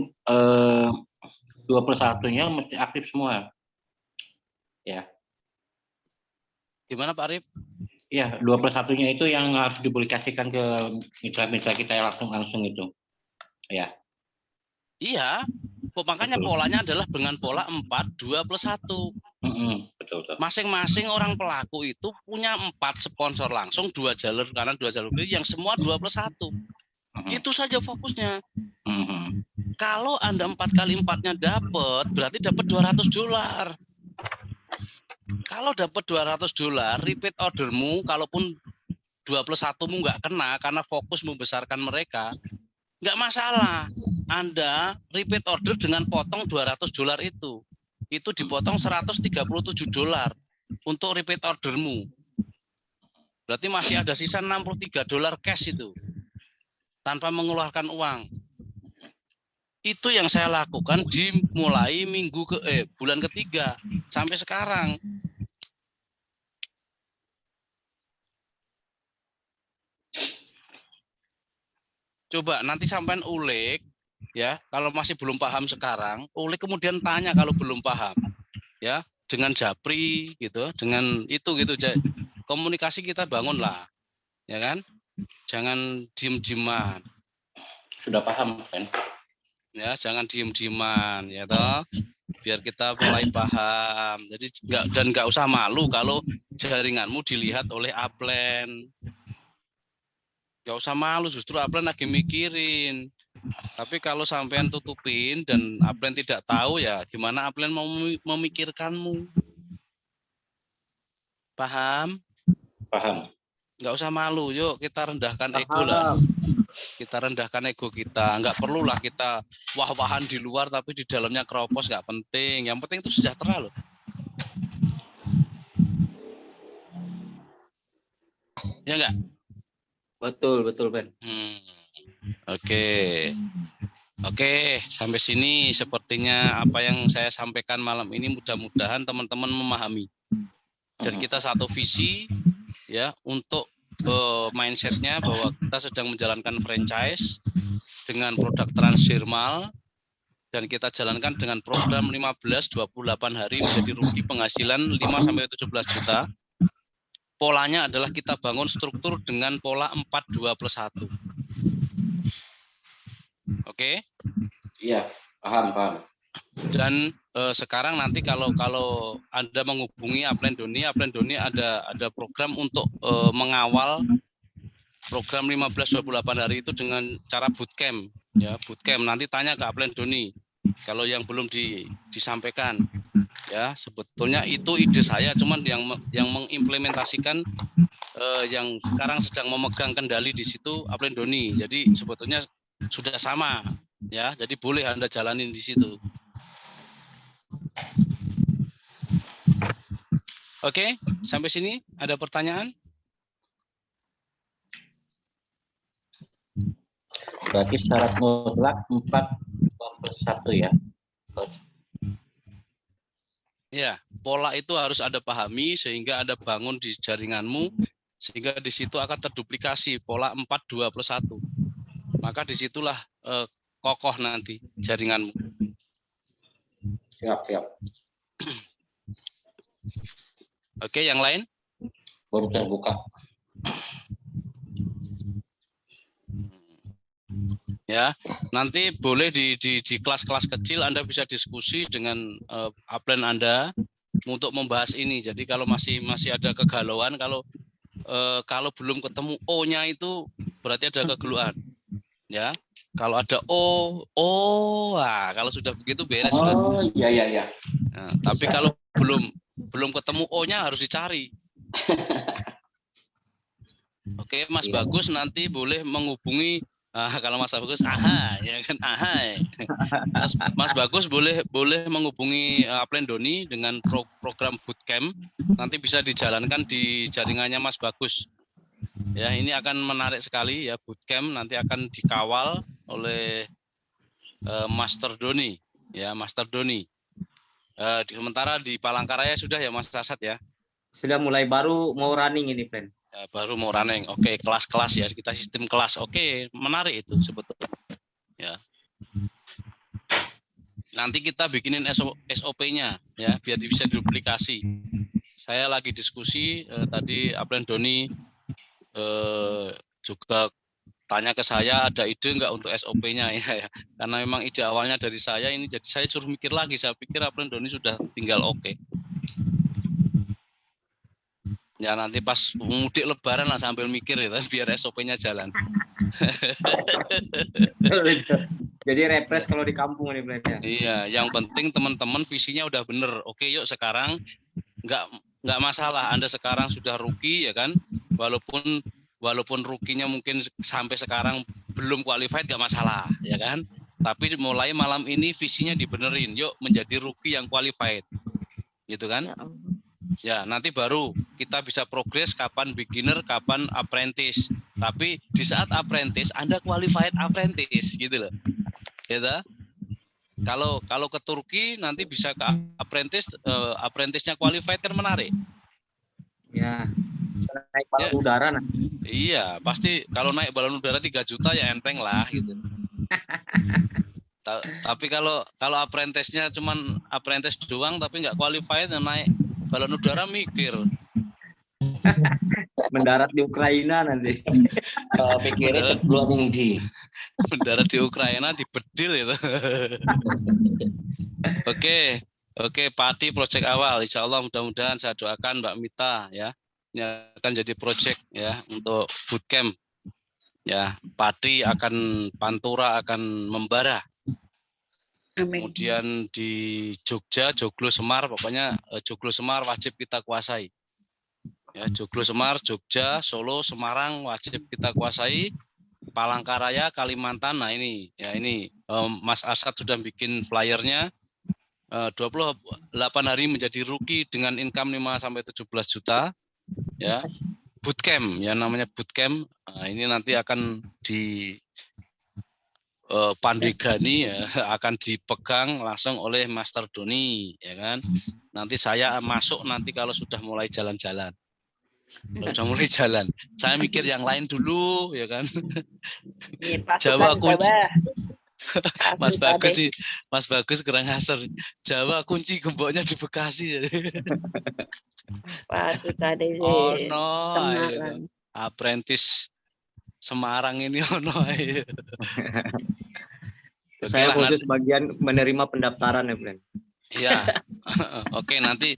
2+1-nya mesti aktif semua. Ya. Gimana Pak Arif? Iya, 2+1-nya itu yang harus duplikasikan ke mitra-mitra kita langsung itu. Ya. Iya, makanya polanya adalah dengan pola 4-2+1. Betul. Masing-masing orang pelaku itu punya 4 sponsor langsung, 2 jalur kanan, 2 jalur kiri, yang semua 2+1. Itu saja fokusnya. Kalau Anda 4 kali 4-nya dapat, berarti dapat $200. Kalau dapat $200, repeat ordermu, kalaupun 2+1mu nggak kena karena fokus membesarkan mereka, nggak masalah. Anda repeat order dengan potong $200 itu dipotong $137 untuk repeat ordermu. Berarti masih ada sisa $63 cash itu tanpa mengeluarkan uang. Itu yang saya lakukan dimulai bulan ketiga sampai sekarang. Coba nanti sampean ulik ya, kalau masih belum paham sekarang, ulik kemudian tanya kalau belum paham. Ya, dengan japri gitu, dengan itu gitu. Komunikasi kita bangun lah. Ya kan? Jangan diem-dieman. Sudah paham kan? Ya, jangan diem-dieman ya toh. Biar kita mulai paham. Jadi nggak usah malu kalau jaringanmu dilihat oleh upline. Nggak usah malu, justru upline lagi mikirin. Tapi kalau sampean tutupin dan upline tidak tahu, ya gimana upline mau memikirkanmu? Paham? Paham. Nggak usah malu, yuk kita rendahkan ego lah. Kita rendahkan ego kita. Nggak perlulah kita wah-wahan di luar tapi di dalamnya keropos, nggak penting. Yang penting itu sejahtera loh. Ya nggak? Betul, Ben. Oke, sampai sini sepertinya apa yang saya sampaikan malam ini mudah-mudahan teman-teman memahami. Dan kita satu visi ya untuk mindsetnya bahwa kita sedang menjalankan franchise dengan produk transdermal dan kita jalankan dengan program 15-28 hari menjadi rugi penghasilan 5-17 juta. Polanya adalah kita bangun struktur dengan pola 4-2+1. Oke? Iya, paham. Dan sekarang nanti kalau Anda menghubungi upline Doni ada program untuk mengawal program 15-28 hari itu dengan cara bootcamp. Ya, bootcamp. Nanti tanya ke upline Doni. Kalau yang belum disampaikan, ya sebetulnya itu ide saya, cuman yang mengimplementasikan yang sekarang sedang memegang kendali di situ upline Doni. Jadi sebetulnya sudah sama, ya. Jadi boleh Anda jalanin di situ. Oke, sampai sini ada pertanyaan? Berarti syarat mutlak 4+1 ya. Ya, pola itu harus Anda pahami sehingga Anda bangun di jaringanmu sehingga di situ akan terduplikasi pola 4-2+1. Maka disitulah kokoh nanti jaringanmu. Siap. Oke, yang lain? Baru terbuka. Ya, nanti boleh di kelas-kelas kecil Anda bisa diskusi dengan upline Anda untuk membahas ini. Jadi kalau masih ada kegalauan, kalau belum ketemu O-nya itu berarti ada kegeluan. Ya, kalau ada kalau sudah begitu beres sudah. Iya. Nah, tapi kalau belum ketemu O-nya harus dicari. Oke, Mas Bagus nanti boleh menghubungi. Kalau Mas Bagus, ya kan, Mas Bagus boleh menghubungi upline Doni dengan program bootcamp. Nanti bisa dijalankan di jaringannya Mas Bagus. Ya, ini akan menarik sekali ya, bootcamp nanti akan dikawal oleh Master Doni, ya Master Doni. Sementara di Palangkaraya sudah ya Mas Arsad ya. Sudah mulai baru mau running ini, Plan. Ya, baru mau running. Oke, kelas-kelas ya, kita sistem kelas. Oke, menarik itu sebetulnya. Ya. Nanti kita bikinin SOP-nya ya, biar bisa diduplikasi. Saya lagi diskusi tadi upline Doni juga tanya ke saya ada ide enggak untuk SOP-nya ya. Karena memang ide awalnya dari saya ini, jadi saya suruh mikir lagi. Saya pikir upline Doni sudah tinggal oke. Ya nanti pas mudik lebaran lah sambil mikir ya, biar SOP-nya jalan. Jadi repres kalau di kampung nih plannya. Iya, yang penting teman-teman visinya udah bener. Oke, yuk sekarang nggak masalah. Anda sekarang sudah rookie ya kan, walaupun rookie-nya mungkin sampai sekarang belum qualified nggak masalah ya kan. Tapi mulai malam ini visinya dibenerin. Yuk menjadi rookie yang qualified, gitu kan? Ya, nanti baru kita bisa progres kapan beginner, kapan apprentice. Tapi di saat apprentice, Anda qualified apprentice, gitu loh. Ya, kalau ke Turki nanti bisa ke apprentice, apprentice-nya qualified kan menarik. Ya. Naik balon udara nah. Iya, pasti kalau naik balon udara 3 juta ya enteng lah gitu. Tapi kalau apprentice-nya cuman apprentice doang tapi nggak qualified, naik balon udara mikir. Mendarat di Ukraina nanti. Pikirnya ceblok tinggi. Mendarat di Ukraina dibedil itu. Oke, Pati project awal. Insya Allah mudah-mudahan saya doakan Mbak Mita ya. Ini akan jadi project ya untuk bootcamp. Ya, Pati akan Pantura akan membara. Amin. Kemudian di Jogja, Joglo Semar, pokoknya Joglo Semar wajib kita kuasai. Ya, Joglo Semar, Jogja, Solo, Semarang wajib kita kuasai. Palangkaraya, Kalimantan, nah ini Mas Asad sudah bikin flyernya. 28 hari menjadi rookie dengan income 5-17 juta. Ya, bootcamp, ya namanya bootcamp. Nah, ini nanti akan di Pandegani ya, akan dipegang langsung oleh Master Doni ya kan. Nanti saya masuk nanti kalau sudah mulai jalan-jalan. Sudah mulai jalan. Saya mikir yang lain dulu ya kan. Jawa kunci. Mas Bagus kurang asar. Jawa kunci gemboknya di Bekasi. Pasukan Oh no. Apprentice Semarang ini ono. Saya khusus bagian menerima pendaftaran ya, Plan. Iya. Oke, nanti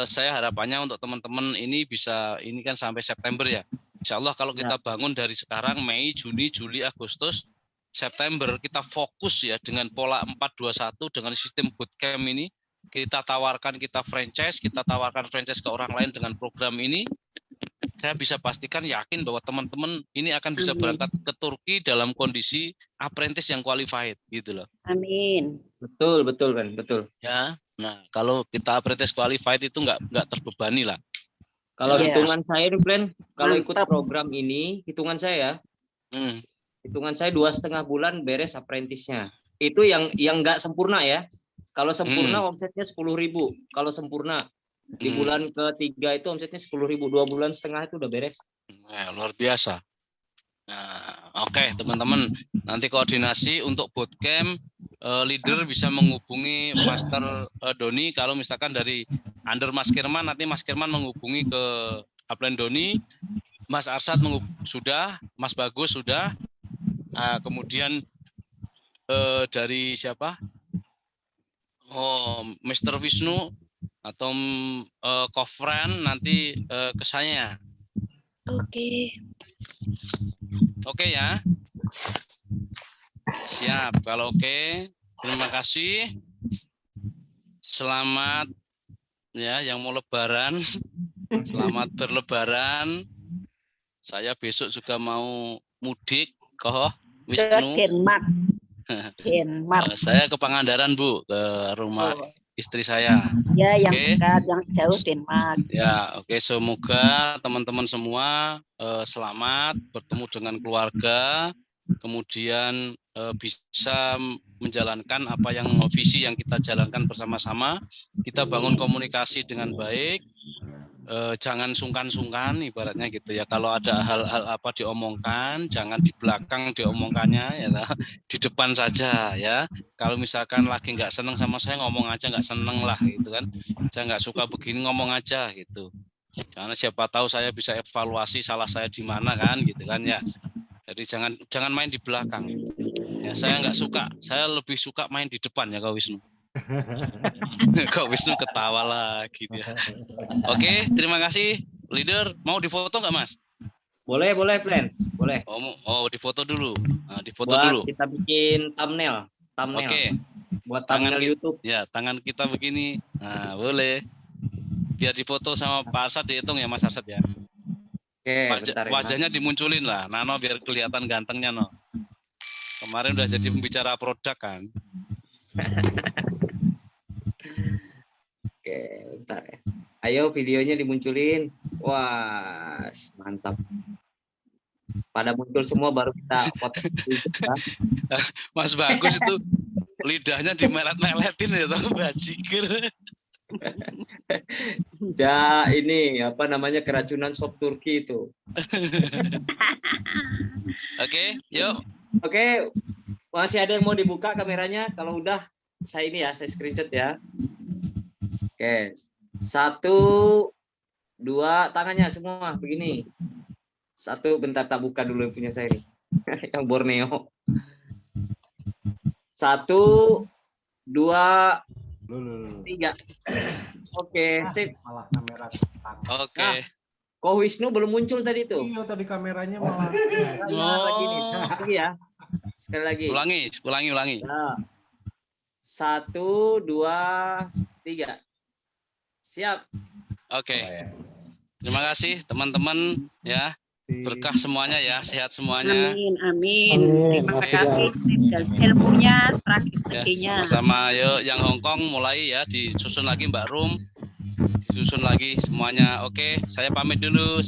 saya harapannya untuk teman-teman ini bisa, ini kan sampai September ya. Insya Allah kalau kita bangun dari sekarang Mei, Juni, Juli, Agustus, September kita fokus ya dengan pola 421 dengan sistem bootcamp ini. Kita tawarkan franchise ke orang lain dengan program ini. Saya bisa pastikan yakin bahwa teman-teman ini akan bisa berangkat ke Turki dalam kondisi apprentice yang qualified gitu loh. Amin. Betul kan, betul. Ya. Nah, kalau kita apprentice qualified itu nggak terbebani lah. Kalau hitungan saya nih, Plan, kalau ikut program ini, hitungan saya hitungan saya 2,5 bulan beres apprentice-nya. Itu yang nggak sempurna ya. Kalau sempurna omsetnya 10.000. Kalau sempurna di bulan ketiga itu omsetnya 10.000, 2,5 bulan itu udah beres. Luar biasa. Nah, oke, teman-teman, nanti koordinasi untuk bootcamp, leader bisa menghubungi Master Doni. Kalau misalkan dari under Mas Kirman, nanti Mas Kirman menghubungi ke Upline Doni, Mas Arsad sudah, Mas Bagus sudah. Kemudian dari siapa? Oh, Mr. Wisnu atau Kofran nanti ke saya. Oke ya. Siap. Kalau oke, terima kasih. Selamat ya yang mau lebaran. Selamat berlebaran. Saya besok juga mau mudik kok, Wisnu. Denmark. Saya ke Pangandaran, Bu, ke rumah istri saya. Ya, yang dekat, yang jauh Denmark. Ya, oke. Semoga teman-teman semua selamat bertemu dengan keluarga, kemudian bisa menjalankan apa yang visi yang kita jalankan bersama-sama. Kita bangun komunikasi dengan baik. Jangan sungkan-sungkan ibaratnya gitu ya. Kalau ada hal-hal apa diomongkan, jangan di belakang diomongkannya ya, di depan saja ya. Kalau misalkan lagi nggak seneng sama saya, ngomong aja nggak seneng lah gitu kan. Saya nggak suka begini, ngomong aja gitu. Karena siapa tahu saya bisa evaluasi salah saya di mana kan gitu kan ya. Jadi jangan main di belakang. Ya, saya nggak suka, saya lebih suka main di depan ya Kak Wisnu. Kok Wisnu ketawa lagi dia. Oke, terima kasih. Leader, mau difoto nggak, Mas? Boleh, Plan. Boleh. Oh, difoto dulu. Nah, difoto Buat dulu. kita bikin thumbnail. Oke. Buat Tangan thumbnail YouTube. Ya, tangan kita begini. Nah, boleh. Biar difoto sama Pak Arsad, dihitung ya, Mas Arsad ya. Oke, bentar ya. Wajahnya dimunculin lah, Nano, biar kelihatan gantengnya, no. Kemarin udah jadi pembicara produk kan. Oke, bentar ya. Ayo videonya dimunculin. Wah, mantap. Pada muncul semua baru kita foto. Mas Bagus itu lidahnya dimelet-meletin ya, tahu bajikir. Ya, ini apa namanya keracunan sop Turki itu. Oke, yuk. Oke, masih ada yang mau dibuka kameranya? Kalau udah, saya ini ya, saya screenshot ya. Oke, 1, 2, tangannya semua begini. 1, bentar tak buka dulu yang punya saya ini. Yang Borneo. 1, 2, 3. Oke, sip. Malah kamera setang. Oke. Kok Wisnu belum muncul tadi tuh? Iya, tadi kameranya malah. Lagi nih. Lagi ya. Sekali lagi. Ulangi. Nah. 1, 2, 3. Siap. Oke. Terima kasih teman-teman ya. Berkah semuanya ya, sehat semuanya. Amin. Terima kasih dan ilmunya strategi-strateginya. Sama-sama. Yuk, yang Hongkong mulai ya, disusun lagi Mbak Rum, disusun lagi semuanya. Oke, saya pamit dulu.